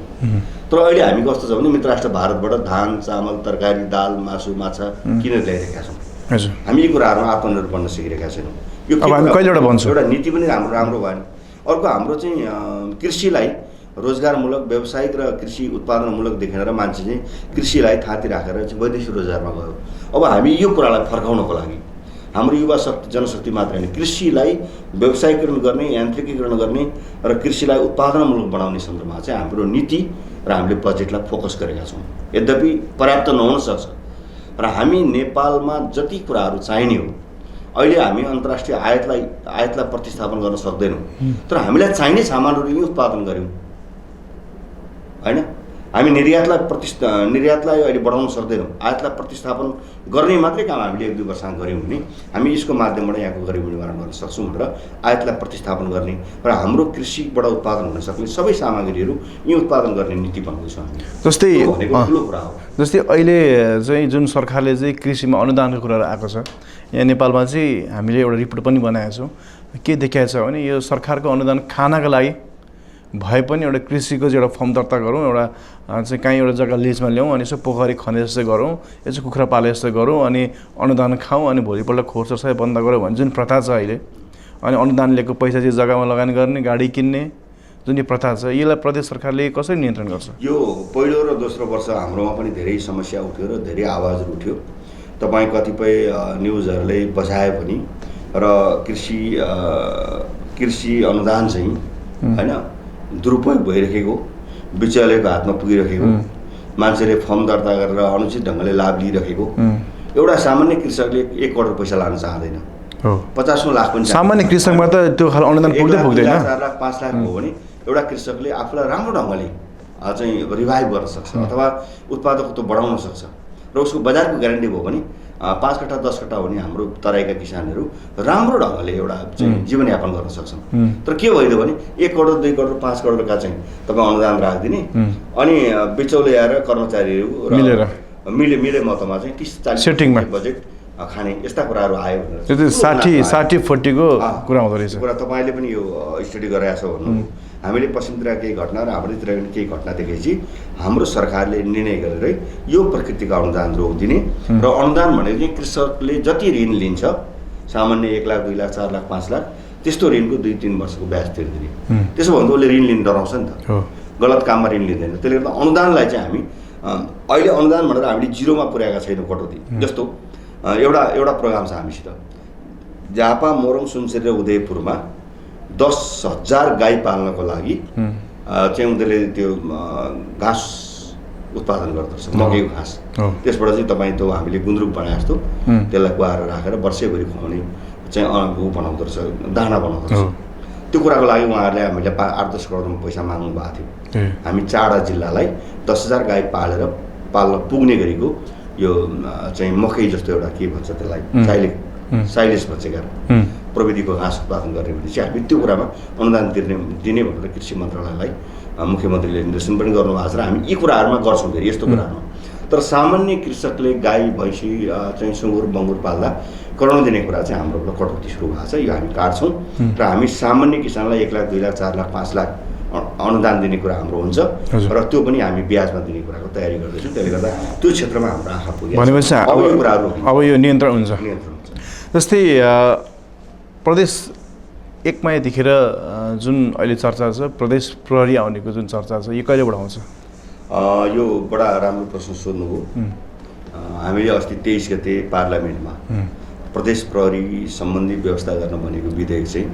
तर अहिले हामी कस्तो छ भने मित्र राष्ट्र भारतबाट धान चामल तरकारी दाल मासु माछा किनेर ल्याइरहेका छौँ। हामी यी कुराहरूमा आत्मनिर्भर बन्न सिकिरहेका छैनौँ। यो एउटा नीति पनि राम्रो भएन। अर्को हाम्रो चाहिँ कृषिलाई रोजगारमूलक व्यावसायिक र कृषि उत्पादनमूलक देखेर मान्छे चाहिँ कृषिलाई थाती राखेर चाहिँ वैदेशिक रोजगारमा गयो। अब हामी यो कुरालाई फर्काउनको लागि हाम्रो युवा शक्ति जनशक्ति मात्र होइन, कृषिलाई व्यवसायीकरण गर्ने, यान्त्रिकीकरण गर्ने र कृषिलाई उत्पादनमूलक बनाउने सन्दर्भमा चाहिँ हाम्रो नीति र हामीले बजेटलाई फोकस गरेका छौँ। यद्यपि पर्याप्त नहुन सक्छ र हामी नेपालमा जति कुराहरू चाहिने हो अहिले हामी अन्तर्राष्ट्रिय आयातलाई प्रतिस्थापन गर्न सक्दैनौँ, तर हामीलाई चाहिने सामानहरू यहीँ उत्पादन गऱ्यौँ होइन। हामी निर्यातलाई अहिले बढाउन सक्दैनौँ, आयातलाई प्रतिस्थापन गर्ने मात्रै काम हामीले 1-2 वर्षमा गऱ्यौँ भने हामी यसको माध्यमबाट यहाँको गरिबी निवारण गर्न सक्छौँ भनेर आयातलाई प्रतिस्थापन गर्ने र हाम्रो कृषिबाट उत्पादन हुन सक्ने सबै सामग्रीहरू यहीँ उत्पादन गर्ने नीति बनाउँदैछौँ हामी। जस्तै अहिले चाहिँ जुन सरकारले चाहिँ कृषिमा अनुदानको कुराहरू आएको छ, यहाँ नेपालमा चाहिँ हामीले एउटा रिपोर्ट पनि बनाएका छौँ। के देखाएको छ भने यो सरकारको अनुदान खानाको लागि भए पनि एउटा कृषिको चाहिँ एउटा फर्म दर्ता गरौँ, एउटा चाहिँ कहीँ एउटा जग्गा लिजमा ल्याउँ, अनि यसो पोखरी खने जस्तो गरौँ, यसो कुखुरा पाले जस्तो गरौँ, अनि अनुदान खाउँ, अनि भोलिपल्ट खोर सबै बन्द गरौँ भन्ने जुन प्रथा छ अहिले, अनि अनुदान लिएको पैसा चाहिँ जग्गामा लगानी गर्ने, गाडी किन्ने जुन यो प्रथा छ, यसलाई प्रदेश सरकारले कसरी नियन्त्रण गर्छ? यो पहिलो र दोस्रो वर्ष हाम्रोमा पनि धेरै समस्या उठ्यो र धेरै आवाजहरू उठ्यो। तपाईँ कतिपय न्युजहरूले बचाए पनि र कृषि अनुदान चाहिँ होइन दुरुपयोग भइरहेको, बिचौलियाको हातमा पुगिरहेको, मान्छेले फर्म दर्ता गरेर अनुचित ढङ्गले लाभ लिइरहेको, एउटा सामान्य कृषकले 1 करोड पैसा लान चाहँदैन, 50 लाख पनि सामान्य कृषकमा त त्यो खालको अनुदान पुग्दैन। 4 लाख 5 लाख हो भने एउटा कृषकले आफूलाई राम्रो ढङ्गले चाहिँ रिभाइभ गर्न सक्छ अथवा उत्पादकत्व बढाउन सक्छ र उसको बजारको ग्यारेन्टी भयो भने 5 कट्टा 10 कट्टा हुने हाम्रो तराईका किसानहरू राम्रो ढङ्गले एउटा चाहिँ जीवनयापन गर्न सक्छन्। तर के भइदियो भने 1 करोड 2 करोड 5 करोडका चाहिँ तपाईँ अनुदान राखिदिने, अनि बिचौलिया र कर्मचारीहरू मिले मतमा चाहिँ 30-40% सेटिङमा बजेट खाने यस्ता कुराहरू आयो भनेर त्यो चाहिँ 60-40 को कुरा हुँदो रहेछ। कुरा तपाईँले पनि यो स्टडी गराएको छ भन्नु। हामीले पश्चिमतिर केही घटना र हाम्रोतिर पनि केही घटना देखेपछि हाम्रो सरकारले निर्णय गरेर यो प्रकृतिको अनुदान रोकिदिने र अनुदान भनेको चाहिँ कृषकले जति ऋण लिन्छ सामान्य 1 लाख 2 लाख 4 लाख 5 लाख त्यस्तो ऋणको 2-3 वर्षको ब्याज तिर्दिने। त्यसो भन्दा उसले ऋण लिन डराउँछ नि त, गलत काममा ऋण लिँदैन। त्यसले गर्दा अनुदानलाई चाहिँ हामी अहिले अनुदान भनेर हामीले जिरोमा पुर्याएका छैनौँ कटौती। जस्तो एउटा प्रोग्राम छ हामीसित झापा, मोरङ, सुनसरी र उदयपुरमा 10,000 गाई पाल्नको लागि चाहिँ उनीहरूले त्यो घाँस उत्पादन गर्दछ, मकैको घाँस। त्यसबाट चाहिँ तपाईँ त्यो हामीले गुन्द्रुक बनाए जस्तो त्यसलाई कुहाएर राखेर वर्षैभरि खुवाउने चाहिँ ऊ बनाउँदो रहेछ, दाना बनाउँदो रहेछ। त्यो कुराको लागि उहाँहरूले हामीले 8-10 करोड पैसा माग्नु भएको थियो। हामी 4वटा जिल्लालाई 10,000 गाई पाल्न पुग्ने गरीको यो चाहिँ मकै जस्तो एउटा के भन्छ त्यसलाई साइलेज भन्छ प्रविधिको घाँस उत्पादन गर्ने भने चाहिँ हामी त्यो कुरामा अनुदान दिने भनेर कृषि मन्त्रालयलाई मुख्यमन्त्रीले निर्देशन पनि गर्नुभएको छ र हामी यी कुराहरूमा गर्छौँ फेरि यस्तो कुराहरूमा। तर सामान्य कृषकले गाई भैँसी चाहिँ सुँगुर बङ्गुर पाल्दा करोड दिने कुरा चाहिँ हाम्रोबाट कटौती सुरु भएको छ। यो हामी काट्छौँ र हामी सामान्य किसानलाई 1 लाख 2 लाख 4 लाख 5 लाख अनुदान दिने कुरा हाम्रो हुन्छ र त्यो पनि हामी ब्याजमा दिने कुराको तयारी गर्दैछौँ। त्यसले गर्दा त्यो क्षेत्रमा हाम्रो आँखा पुगेको भनेपछि अब यो नियन्त्रण हुन्छ। जस्तै प्रदेश 1मा यतिखेर जुन अहिले चर्चा छ प्रदेश प्रहरी आउनेको जुन चर्चा छ यो कहिले बढाउँछ? यो बडा राम्रो प्रश्न सोध्नुभयो। हामीले अस्ति 23 गते पार्लियामेन्टमा प्रदेश प्रहरी सम्बन्धी व्यवस्था गर्न भनेको विधेयक चाहिँ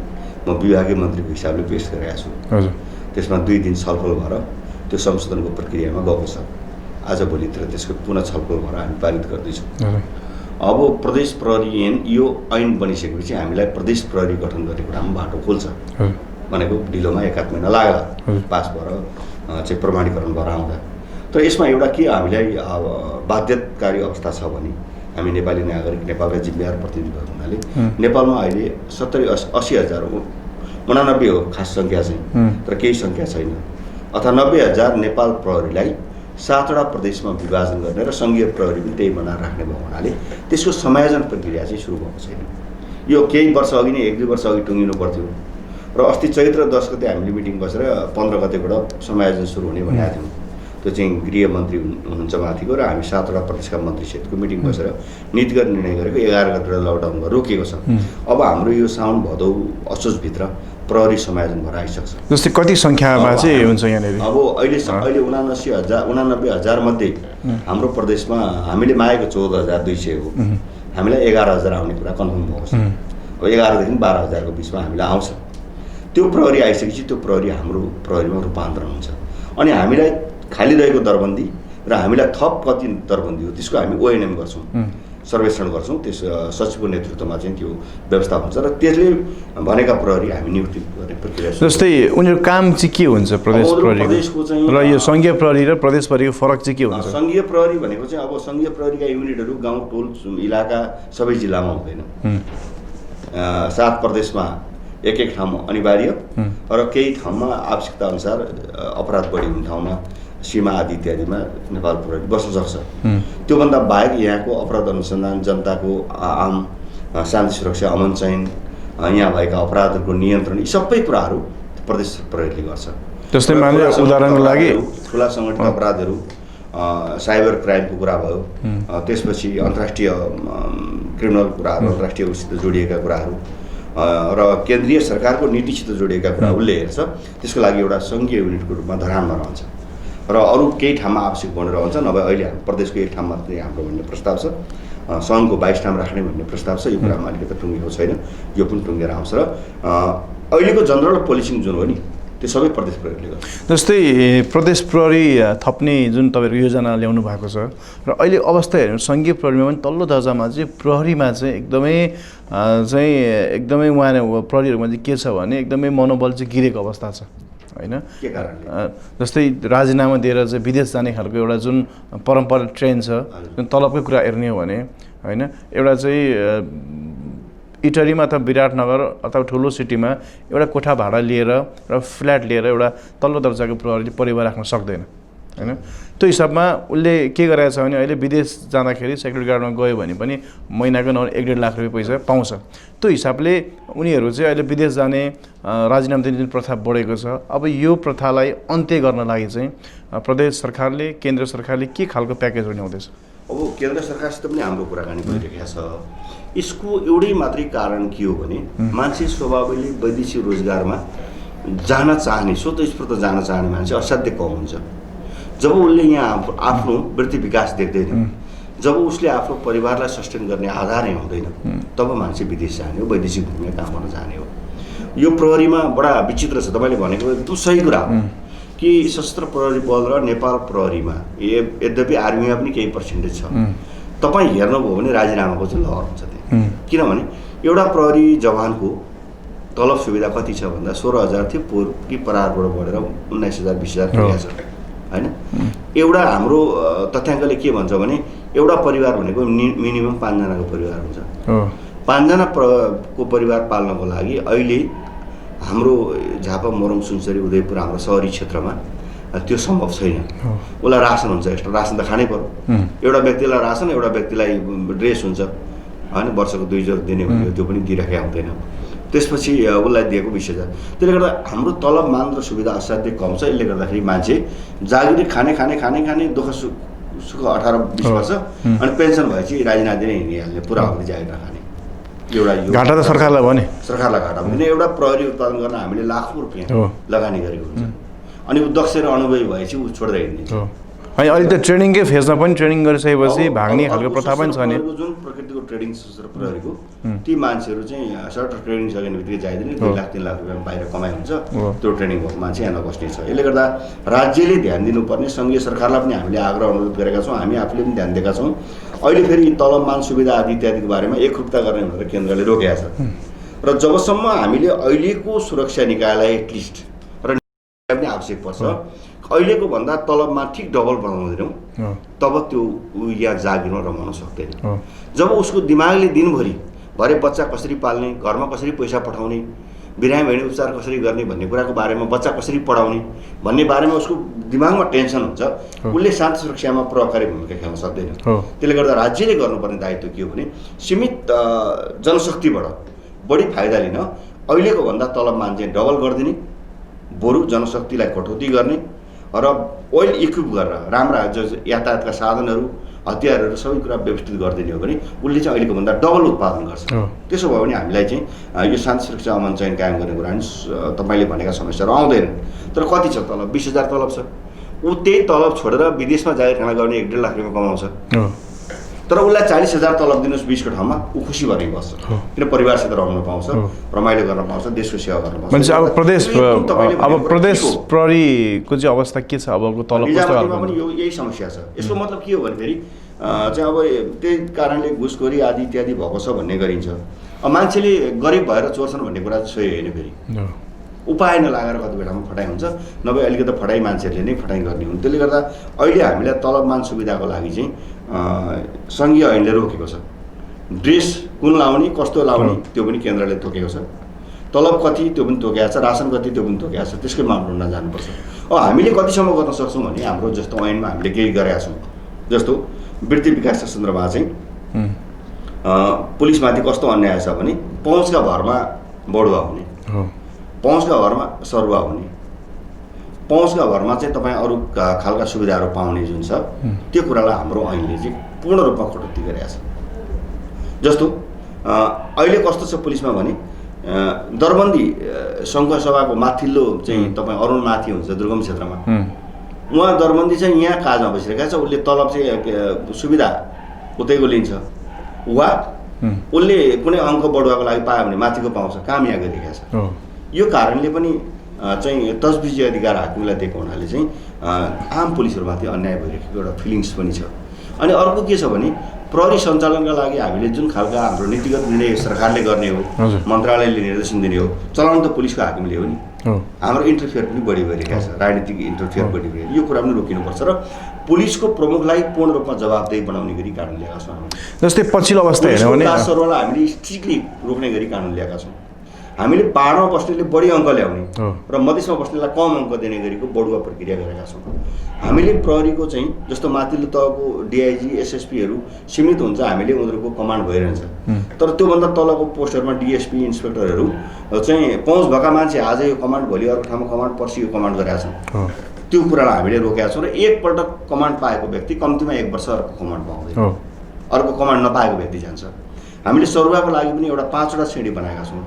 म विभागीय मन्त्रीको हिसाबले पेश गरेको छु। त्यसमा 2 दिन छलफल भएर त्यो संशोधनको प्रक्रियामा गएको छ। आज भोलितिर त्यसको पुनः छलफल भएर हामी पारित गर्दैछौँ। अब प्रदेश प्रहरी यो ऐन बनिसकेपछि हामीलाई प्रदेश प्रहरी गठन गर्ने कुरामा बाटो खोल्छ भनेको ढिलोमा 1-8 महिना लाग्ला पास भएर चाहिँ प्रमाणीकरण भएर आउँदा। तर यसमा एउटा के हामीलाई बाध्यताकारी अवस्था छ भने हामी नेपाली नागरिक नेपालका जिम्मेवार प्रतिनिधि भएको हुनाले नेपालमा अहिले 70-80 हजार 89 हो खास सङ्ख्या चाहिँ, तर केही सङ्ख्या छैन। अथवा 90,000 नेपाल प्रहरीलाई 7वटा प्रदेशमा विभाजन गर्ने र सङ्घीय प्रहरी पनि त्यही बनाएर राख्ने भएको हुनाले त्यसको समायोजन प्रक्रिया चाहिँ सुरु भएको छैन। यो केही वर्ष अघि नै 1-2 वर्ष अघि टुङ्गिनु पर्थ्यो र अस्ति चैत्र 10 गते हामीले मिटिङ बसेर 15 गतेबाट समायोजन सुरु हुने भनेका थियौँ। त्यो चाहिँ गृहमन्त्री हुनुहुन्छ माथिको र हामी 7वटा प्रदेशका मन्त्रीसहितको मिटिङ बसेर नीतिगत निर्णय गरेको 11 गतेबाट लकडाउन रोकिएको छ। अब हाम्रो यो साउन भदौ असोजभित्र प्रहरी समायोजन भएर आइसक्छ। जस्तै कति सङ्ख्यामा चाहिँ हुन्छ यहाँनिर? अब अहिले 89,000 मध्ये हाम्रो प्रदेशमा हामीले मागेको 14,200 हो। हामीलाई 11,000 आउने कुरा कन्फर्म भएको छ। अब 11 देखि 12,000 को बिचमा हामीलाई आउँछ। त्यो प्रहरी आइसकेपछि त्यो प्रहरी हाम्रो प्रहरीमा रूपान्तरण हुन्छ। अनि हामीलाई खाली रहेको दरबन्दी र हामीलाई थप कति दरबन्दी हो त्यसको हामी ओएनएम गर्छौँ, सर्वेक्षण गर्छौँ। त्यस सचिवको नेतृत्वमा चाहिँ त्यो व्यवस्था हुन्छ र त्यसले भनेका प्रहरी हामी नियुक्ति गर्ने प्रक्रिया। जस्तै उनीहरू काम चाहिँ के हुन्छ प्रदेश प्रहरीको चाहिँ र यो सङ्घीय प्रहरी र प्रदेश प्रहरीको फरक चाहिँ के हुन्छ? सङ्घीय प्रहरी भनेको चाहिँ अब सङ्घीय प्रहरीका युनिटहरू गाउँ टोल इलाका सबै जिल्लामा हुँदैन। 7 प्रदेशमा एक ठाउँमा अनिवार्य र केही ठाउँमा आवश्यकता अनुसार अपराध बढी हुने ठाउँमा सीमा आदि इत्यादिमा नेपाल प्रहरी बस्न सक्छ। त्योभन्दा बाहेक यहाँको अपराध अनुसन्धान, जनताको आम शान्ति सुरक्षा, अमन चयन, यहाँ भएका अपराधहरूको नियन्त्रण यी सबै कुराहरू प्रदेश प्रहरीले गर्छ। जस्तै मानिलिए उदाहरणको लागि ठुला सङ्गठित अपराधहरू, साइबर क्राइमको कुरा भयो, त्यसपछि अन्तर्राष्ट्रिय क्रिमिनल कुराहरू, अन्तर्राष्ट्रिय उसित जोडिएका कुराहरू र केन्द्रीय सरकारको नीतिसित जोडिएका कुरा उसले हेर्छ। त्यसको लागि एउटा सङ्घीय युनिटको रूपमा धरानमा रहन्छ र अरू केही ठाउँमा आवश्यक भनेर रहन्छ। नभए अहिले हाम्रो प्रदेशको 1 ठाउँमा चाहिँ हाम्रो भन्ने प्रस्ताव छ, सङ्घको 22 ठाउँ राख्ने भन्ने प्रस्ताव छ। यो कुरामा अलिकति टुङ्गेको छैन, यो पनि टुङ्गेर आउँछ र अहिलेको जनरल पोलिसिङ जुन हो नि त्यो सबै प्रदेश प्रहरीले गर्छ। जस्तै प्रदेश प्रहरी थप्ने जुन तपाईँहरूको योजना ल्याउनु भएको छ र अहिले अवस्था हेर्नु सङ्घीय प्रहरीमा पनि तल्लो दर्जामा चाहिँ प्रहरीमा चाहिँ एकदमै उहाँ प्रहरीहरूमा चाहिँ के छ भने एकदमै मनोबल चाहिँ गिरेको अवस्था छ होइन? के कारणले? जस्तै राजीनामा दिएर चाहिँ विदेश जाने खालको एउटा जुन परम्परा ट्रेन्ड छ, जुन तलबकै कुरा हेर्ने हो भने होइन, एउटा चाहिँ इटरीमा अथवा विराटनगर अथवा ठुलो सिटीमा एउटा कोठा भाडा लिएर र फ्ल्याट लिएर एउटा तल्लो दर्जाको प्रहरीले परिवार राख्न सक्दैन हैन त्यो हिसाबमा उसले के गरेको छ भने अहिले विदेश जाँदाखेरि सेक्युरिटी गार्डमा गयो भने पनि महिनाको 1.5 लाख रुपियाँ पैसा पाउँछ त्यो हिसाबले उनीहरू चाहिँ अहिले विदेश जाने राजीनामा दिने जुन प्रथा बढेको छ अब यो प्रथालाई अन्त्य गर्न लागि चाहिँ प्रदेश सरकारले केन्द्र सरकारले के खालको प्याकेजहरू ल्याउँदैछ अब केन्द्र सरकारसित पनि हाम्रो कुराकानी भइरहेको छ यसको एउटै मात्रै कारण के हो भने मान्छे स्वभावले वैदेशिक रोजगारमा जान चाहने स्वतस्फूर्त जान चाहने मान्छे असाध्यै कम हुन्छ जब उसले यहाँ आफ्नो वृत्ति विकास देख्दैन जब उसले आफ्नो परिवारलाई सस्टेन गर्ने आधार नै हुँदैन तब मान्छे विदेश जाने हो वैदेशिक भूमिमा काम गर्न जाने हो यो प्रहरीमा बडा विचित्र छ तपाईँले भनेको एकदम सही कुरा हो कि सशस्त्र प्रहरी बल र नेपाल प्रहरीमा यद्यपि आर्मीमा पनि केही पर्सेन्टेज छ तपाईँ हेर्नुभयो भने राजीनामाको चाहिँ लहर हुन्छ त्यहाँ किनभने एउटा प्रहरी जवानको तलब सुविधा कति छ भन्दा 16,000 थियो कि परारबाट बढेर 19,000 20,000 पुगेको छ हैन एउटा हाम्रो तथ्याङ्कले के भन्छ भने एउटा परिवार भनेको मिनिमम 5 जनाको परिवार हुन्छ 5 जना को परिवार पाल्नको लागि अहिले हाम्रो झापा मोरङ सुनसरी उदयपुर हाम्रो सहरी क्षेत्रमा त्यो सम्भव छैन उसलाई रासन हुन्छ एक्स्ट्रा रासन त खानै पर्यो एउटा व्यक्तिलाई रासन एउटा व्यक्तिलाई ड्रेस हुन्छ हैन वर्षको 2 जोर दिने भने त्यो पनि दिइराखेको हुँदैन त्यसपछि उसलाई दिएको 20,000 त्यसले गर्दा हाम्रो तलब मान र सुविधा असाध्यै कम छ यसले गर्दाखेरि मान्छे जागिरी खाने दुःख सुख 18-20 वर्ष अनि पेन्सन भएपछि राजीनामा दिने हिँडिहाल्ने पुरा अवधि जागिर खाने एउटा घाटा त सरकारलाई भने सरकारलाई घाटा भने एउटा प्रहरी उत्पादन गर्न हामीले लाखौँ रुपियाँ लगानी गरेको हुन्छ अनि दक्ष र अनुभवी भएपछि उ छोडेर हिँड्दिन्छ अनि अहिले त ट्रेनिङकै फेजमा पनि ट्रेनिङ गरिसकेपछि भाग्ने खालको प्रथा पनि छ नि जुन प्रकृतिको ट्रेनिङ सशस्त्र प्रहरीको ती मान्छेहरू चाहिँ सर्ट ट्रेनिङ सकिने बित्तिकै जाइदिने 2 लाख 3 लाख रुपियाँ बाहिर कमाइ हुन्छ त्यो ट्रेनिङ भएको मान्छे यहाँ नबस्ने छ यसले गर्दा राज्यले ध्यान दिनुपर्ने सङ्घीय सरकारलाई पनि हामीले आग्रह अनुरोध गरेका छौँ हामी आफूले पनि ध्यान दिएका छौँ अहिले फेरि तलबमान सुविधा आदि इत्यादिको बारेमा एकरूपता गर्ने भनेर केन्द्रले रोकेका छ र जबसम्म हामीले अहिलेको सुरक्षा निकायलाई एटलिस्ट र पनि आवश्यक पर्छ अहिलेको भन्दा तलबमा ठिक डबल बनाउँदैनौँ तब त्यो यहाँ जागिरमा रमाउन सक्दैन जब उसको दिमागले दिनभरि भरे बच्चा कसरी पाल्ने घरमा कसरी पैसा पठाउने बिरामी भएन उपचार कसरी गर्ने भन्ने कुराको बारेमा बच्चा कसरी पढाउने भन्ने बारेमा उसको दिमागमा टेन्सन हुन्छ उसले शान्ति सुरक्षामा प्रभावकारी भूमिका खेल्न सक्दैन त्यसले गर्दा राज्यले गर्नुपर्ने दायित्व के हो भने सीमित जनशक्तिबाट बढी फाइदा लिन अहिलेको भन्दा तलबमान चाहिँ डबल गरिदिने बरु जनशक्तिलाई कटौती गर्ने र वेल इक्विप गरेर राम्रा यातायातका साधनहरू हतियारहरू सबै कुरा व्यवस्थित गरिदिने हो भने उसले चाहिँ अहिलेको भन्दा डबल उत्पादन गर्छ त्यसो भयो भने हामीलाई चाहिँ यो शान्ति सुरक्षा अमन चयन कायम गर्ने कुरा नि तपाईँले भनेका समस्याहरू आउँदैन तर कति छ तलब 20,000 तलब छ ऊ त्यही तलब छोडेर विदेशमा जागिर खाना गर्ने 1.5 लाख रुपियाँ कमाउँछ तर उसलाई 40,000 तलब दिनुहोस् 20 को ठाउँमा ऊ खुसी भएर बस्छ किन परिवारसित रहन पाउँछ रमाइलो गर्न पाउँछ देशको सेवा गर्न पाउँछ अब प्रदेश प्रहरीको चाहिँ अवस्था के छ अबको तलब कस्तो पनि यो यही समस्या छ यसको मतलब के हो भने फेरि चाहिँ अब त्यही कारणले घुसखोरी आदि इत्यादि भएको छ भन्ने गरिन्छ अब मान्छेले गरिब भएर चोर्छन् भन्ने कुरा चाहिँ सही होइन फेरि उपाय नलागेर कति बेलामा फटाइ हुन्छ नभए अलिकति त फटाइ मान्छेहरूले नै फटाइ गर्ने हुन् त्यसले गर्दा अहिले हामीलाई तलबमान सुविधाको लागि चाहिँ सङ्घीय ऐनले रोकेको छ ड्रेस कुन लाउने कस्तो लाउने त्यो पनि केन्द्रले तोकेको छ तलब कति त्यो पनि तोकेको छ रासन कति त्यो पनि तोकेको छ त्यसकै मापदण्डमा जानुपर्छ अब हामीले कतिसम्म गर्न सक्छौँ भने हाम्रो जस्तो ऐनमा हामीले केही गरेका छौँ जस्तो वृत्ति विकासका सन्दर्भमा चाहिँ पुलिसमाथि कस्तो अन्याय छ भने पहुँचका भरमा बढुवा हुने पहुँचका भरमा सरुवा हुने पहुँचका भरमा चाहिँ तपाईँ अरू खालका सुविधाहरू पाउने जुन छ त्यो कुरालाई हाम्रो ऐनले चाहिँ पूर्ण रूपमा कटौती गरेका छ जस्तो अहिले कस्तो छ पुलिसमा भने दरबन्दी सङ्घसभाको माथिल्लो चाहिँ तपाईँ अरुण माथि हुन्छ दुर्गम क्षेत्रमा उहाँ दरबन्दी चाहिँ यहाँ काजमा बसिरहेका छ उसले तलब चाहिँ सुविधा उतैको लिन्छ वा उसले कुनै अङ्क बढुवाको लागि पायो भने माथिको पाउँछ काम यहाँ गरिरहेको छ यो कारणले पनि चाहिँ तजबिजी अधिकार हाकिमलाई दिएको हुनाले चाहिँ आम पुलिसहरूमाथि अन्याय भइरहेको एउटा फिलिङ्स पनि छ अनि अर्को के छ भने प्रहरी सञ्चालनका लागि हामीले जुन खालका हाम्रो नीतिगत निर्णय सरकारले गर्ने हो मन्त्रालयले निर्देशन दिने हो चलाउनु त पुलिसको हाकिमले हो नि हाम्रो इन्टरफेयर पनि बढी भइरहेको छ राजनीतिक इन्टरफेयर बढी भइरहेको यो कुरा पनि रोकिनुपर्छ र पुलिसको प्रमुखलाई पूर्ण रूपमा जवाबदेही बनाउने गरी कानुन ल्याएका छौँ जस्तै पछिल्लो अवस्था हेर्ने भने सरलाई हामीले स्ट्रिक्टली रोक्ने गरी कानुन ल्याएका छौँ हामीले पहाडमा बस्नेले बढी अङ्क ल्याउने र मधेसमा बस्नेलाई कम अङ्क दिने गरेको बढुवा प्रक्रिया गरेका छौँ। हामीले प्रहरीको चाहिँ जस्तो माथिल्लो तहको डिआइजी एसएसपीहरू सीमित हुन्छ, हामीले उनीहरूको कमान्ड भइरहन्छ। तर त्योभन्दा तलको पोस्टहरूमा डिएसपी इन्सपेक्टरहरू चाहिँ पहुँच भएका मान्छे आज यो कमान्ड, भोलि अर्को ठाउँमा कमान्ड, पर्सि यो कमान्ड गरेका छौँ। त्यो कुरालाई हामीले रोकेका छौँ र एकपल्ट कमान्ड पाएको व्यक्ति कम्तीमा 1 वर्ष अर्को कमान्ड पाउँदैन, अर्को कमान्ड नपाएको व्यक्ति जान्छ। हामीले सरुवाको लागि पनि एउटा 5वटा श्रेणी बनाएका छौँ।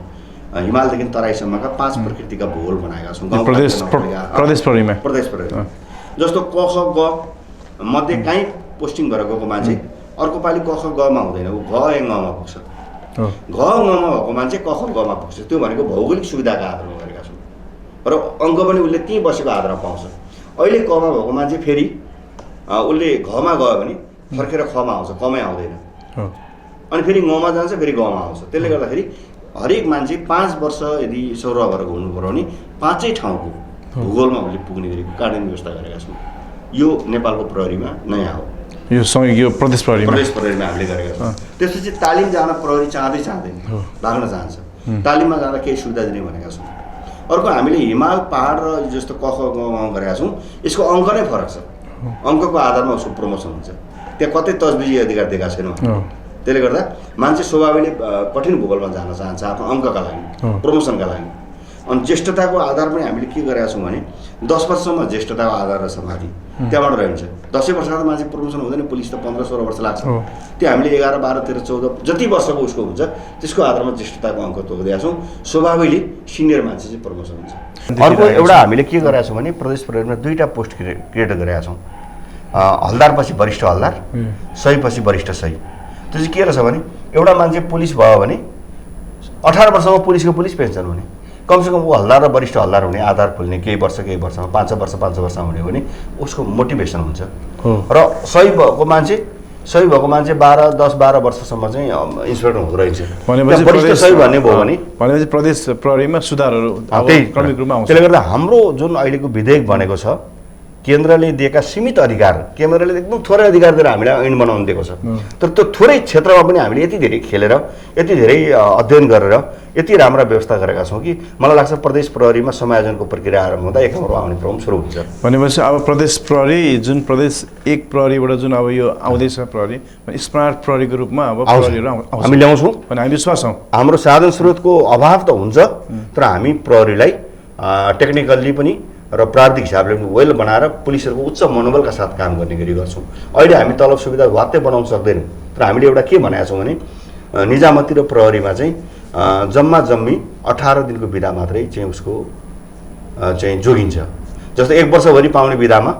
हिमालदेखि तराईसम्मका 5 प्रकृतिका भूगोल बनाएका छौँ प्रदेश प्रहरीमा। जस्तो क ख ग मध्ये काहीँ पोस्टिङ भएर गएको मान्छे अर्को पालि क ख गमा हुँदैन, ऊ घ ए ङमा पुग्छ। घ ङमा भएको मान्छे क ख गमा पुग्छ। त्यो भनेको भौगोलिक सुविधाका आधारमा गरेका छौँ र अङ्क पनि उसले त्यहीँ बसेको आधारमा पाउँछ। अहिले कमा भएको मान्छे फेरि उसले घमा गयो भने फर्केर खमा आउँछ, कमै आउँदैन। अनि फेरि ङमा जान्छ, फेरि गमा आउँछ। त्यसले गर्दाखेरि हरेक मान्छे 5 वर्ष यदि सरुवा भएर घुम्नु पर्यो भने 5 ठाउँको भूगोलमा उसले पुग्ने गरेको कानुन व्यवस्था गरेका छौँ। यो नेपालको प्रहरीमा नयाँ हो। यो प्रदेश प्रहरीमा हामीले गरेका छौँ। त्यसपछि तालिम जान प्रहरी चाहँदैन, भाग्न चाहन्छ। तालिममा जाँदा केही सुविधा दिने भनेका छौँ। अर्को हामीले हिमाल पहाड र जस्तो क ख ग गरेका छौँ, यसको अङ्क नै फरक छ। अङ्कको आधारमा उसको प्रमोसन हुन्छ। त्यहाँ कतै तजबिजी अधिकार दिएका छैनौँ। त्यसले गर्दा मान्छे स्वभावले कठिन भूगोलमा जान चाहन्छ आफ्नो अङ्कका लागि, प्रमोसनका लागि। अनि ज्येष्ठताको आधार पनि हामीले के गरेका छौँ भने 10 वर्षसम्म ज्येष्ठताको आधार रहेछ माथि, त्यहाँबाट रहन्छ। 10 वर्षमा त मान्छे प्रमोसन हुँदैन, पुलिस त 15-16 वर्ष लाग्छ। त्यो हामीले 11, 12, 13, 14 जति वर्षको उसको हुन्छ त्यसको आधारमा ज्येष्ठताको अङ्क तोकिदिएका छौँ। स्वभावले सिनियर मान्छे चाहिँ प्रमोसन हुन्छ। अर्को एउटा हामीले के गरेका छौँ भने प्रदेश प्रहरीमा 2टा पोस्ट क्रिएट गरेका छौँ। हलदार पछि वरिष्ठ हलदार, सही पछि वरिष्ठ सही। त्यो चाहिँ के रहेछ भने एउटा मान्छे पुलिस भयो भने 18 वर्षमा पुलिसको पुलिस पेन्सन हुने, कमसेकम ऊ हलदार र वरिष्ठ हलदार हुने, आधार खोल्ने केही वर्षमा 5 वर्षमा हुने हो भने उसको मोटिभेसन हुन्छ। र सही भएको मान्छे 10-12 वर्षसम्म चाहिँ इन्सपेक्टर हुँदो रहेछ। वरिष्ठ सही भन्ने भयो भने भनेपछि प्रदेश प्रहरीमा सुधारहरू क्रमिक रूपमा आउँछ। त्यसले गर्दा हाम्रो जुन अहिलेको विधेयक बनेको छ, केन्द्रले दिएका सीमित अधिकार, केन्द्रले एकदम थोरै अधिकार दिएर हामीलाई ऐन बनाउनु दिएको छ। तर त्यो थोरै क्षेत्रमा पनि हामीले यति धेरै खेलेर, यति धेरै अध्ययन गरेर यति राम्रा व्यवस्था गरेका छौँ कि मलाई लाग्छ प्रदेश प्रहरीमा समायोजनको प्रक्रिया आरम्भ हुँदा 1 नम्बरमा आउने क्रम सुरु हुन्छ। भनेपछि अब प्रदेश प्रहरी जुन प्रदेश 1 प्रहरीबाट जुन अब यो आउँदैछ प्रहरी स्मार्ट प्रहरीको रूपमा अब प्रहरीहरू हामी ल्याउँछौँ भने हामी विश्वास छौँ। हाम्रो साधन स्रोतको अभाव त हुन्छ, तर हामी प्रहरीलाई टेक्निकल्ली पनि र प्राविधिक हिसाबले पनि वेल बनाएर पुलिसहरूको उच्च मनोबलका साथ काम गर्ने गरी गर्छौँ। अहिले हामी तलब सुविधा वात्तै बनाउन सक्दैनौँ, तर हामीले एउटा के भनेका छौँ भने निजामती र प्रहरीमा चाहिँ जम्मा 18 दिनको बिदा मात्रै चाहिँ उसको चाहिँ जोगिन्छ। जस्तो 1 वर्षभरि पाउने बिदामा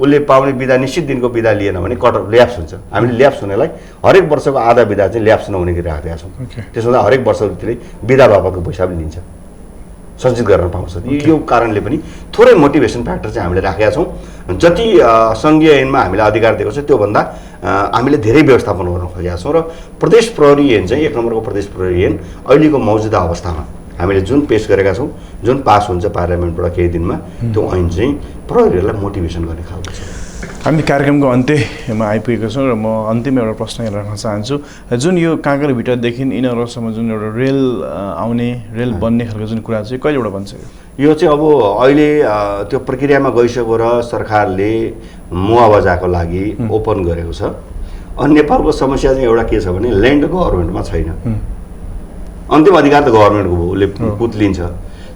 उसले पाउने बिदा निश्चित दिनको बिदा लिएन भने ल्याप्स हुन्छ। हामीले ल्याप्स हुनेलाई हरेक वर्षको आधा बिदा चाहिँ ल्याप्स नहुने गरी राखिदिएका छौँ। त्यसो हुँदा हरेक वर्षभित्रै बिदा बाबतको पैसा पनि लिन्छ, सञ्चित गर्न पाउँछ। यो कारणले पनि थोरै मोटिभेसन फ्याक्टर चाहिँ हामीले राखेका छौँ। जति सङ्घीय ऐनमा हामीलाई अधिकार दिएको छ त्योभन्दा हामीले धेरै व्यवस्थापन गर्न खोजेका छौँ। र प्रदेश प्रहरी ऐन चाहिँ 1 नम्बरको प्रदेश प्रहरी ऐन अहिलेको मौजुदा अवस्थामा हामीले जुन पेस गरेका छौँ, जुन पास हुन्छ पार्लियामेन्टबाट केही दिनमा, त्यो ऐन चाहिँ प्रहरीहरूलाई मोटिभेसन गर्ने खालको छ। हामी कार्यक्रमको अन्त्यमा आइपुगेका छौँ र म अन्तिम एउटा प्रश्न यहाँ राख्न चाहन्छु। जुन यो काँकरभिट्टादेखि इनरसम्म जुन एउटा रेल आउने, रेल बन्ने खालको जुन कुरा चाहिँ कहिलेबाट बन्छ? यो चाहिँ अब अहिले त्यो प्रक्रियामा गइसक्यो र सरकारले मुआवजाको लागि ओपन गरेको छ। अनि नेपालको समस्या चाहिँ एउटा के छ भने ल्यान्ड गभर्मेन्टमा छैन, अन्तिम अधिकार त गभर्मेन्टको हो, उसले पुत्लिन्छ।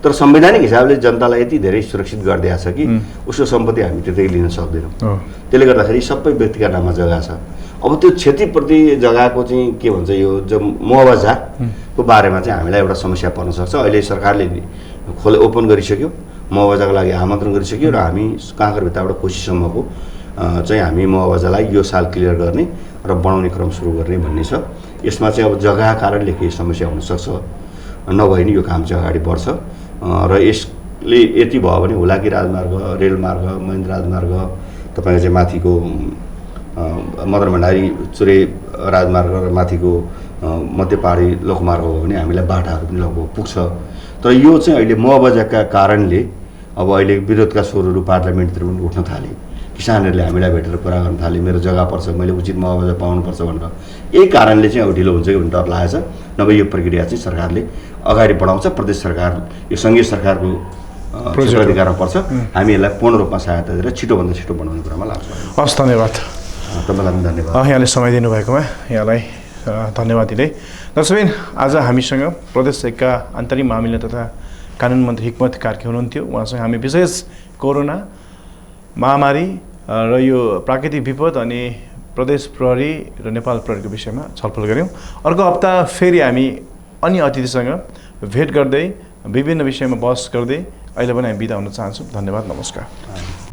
तर संवैधानिक हिसाबले जनतालाई यति धेरै सुरक्षित गरिदिएको छ कि उसको सम्पत्ति हामी त्यतै लिन सक्दैनौँ। त्यसले गर्दाखेरि सबै व्यक्तिका नाममा जग्गा छ। अब त्यो क्षतिप्रति जग्गाको चाहिँ के भन्छ, यो जो मुआवजाको बारेमा चाहिँ हामीलाई एउटा समस्या पर्न सक्छ। अहिले सरकारले ओपन गरिसक्यो, मुआवजाको लागि आमन्त्रण गरिसक्यो र हामी काँकरभिट्टाबाट कोशीसम्मको चाहिँ हामी मुआवजालाई यो साल क्लियर गर्ने र बनाउने क्रम सुरु गर्ने भन्ने छ। यसमा चाहिँ अब जग्गा कारणले केही समस्या हुनसक्छ, नभए नि यो काम चाहिँ अगाडि बढ्छ। र यसले यति भयो भने हुलाकी राजमार्ग, रेलमार्ग, महेन्द्र राजमार्ग, तपाईँको चाहिँ माथिको मदन भण्डारी चुरे राजमार्ग र माथिको मध्य पहाडी लोकमार्ग हो भने हामीलाई बाटाहरू पनि लगभग पुग्छ। तर यो चाहिँ अहिले मुआवजाका कारणले अब अहिले विरोधका स्वरहरू पार्लियामेन्टतिर पनि उठ्न थाले। किसानहरूले हामीलाई भेटेर कुरा गर्न थाले मेरो जग्गा पर्छ, मैले उचित मुआवजा पाउनुपर्छ भनेर। यही कारणले चाहिँ अब ढिलो हुन्छ कि भन्ने डर लागेको छ। नभए यो प्रक्रिया चाहिँ सरकारले अगाडि बढाउँछ। प्रदेश सरकार, यो सङ्घीय सरकारको क्षेत्राधिकारमा पर्छ। हामी यसलाई पूर्ण रूपमा सहायता दिएर छिटोभन्दा छिटो बनाउने कुरामा लाग्छौँ। हस्, धन्यवाद। तपाईँलाई पनि धन्यवाद। यहाँले समय दिनुभएकोमा यहाँलाई धन्यवाद दिँदै दर्शकबिन, आज हामीसँग प्रदेश 1 का अन्तरिम मामिला तथा कानुन मन्त्री हिक्मत कार्की हुनुहुन्थ्यो। उहाँसँग हामी विशेष कोरोना महामारी र यो प्राकृतिक विपद अनि प्रदेश प्रहरी र नेपाल प्रहरीको विषयमा छलफल गऱ्यौँ। अर्को हप्ता फेरि हामी अन्य अतिथिसँग भेट गर्दै विभिन्न विषयमा बहस गर्दै अहिले पनि हामी बिदा हुन चाहन्छौँ। धन्यवाद, नमस्कार।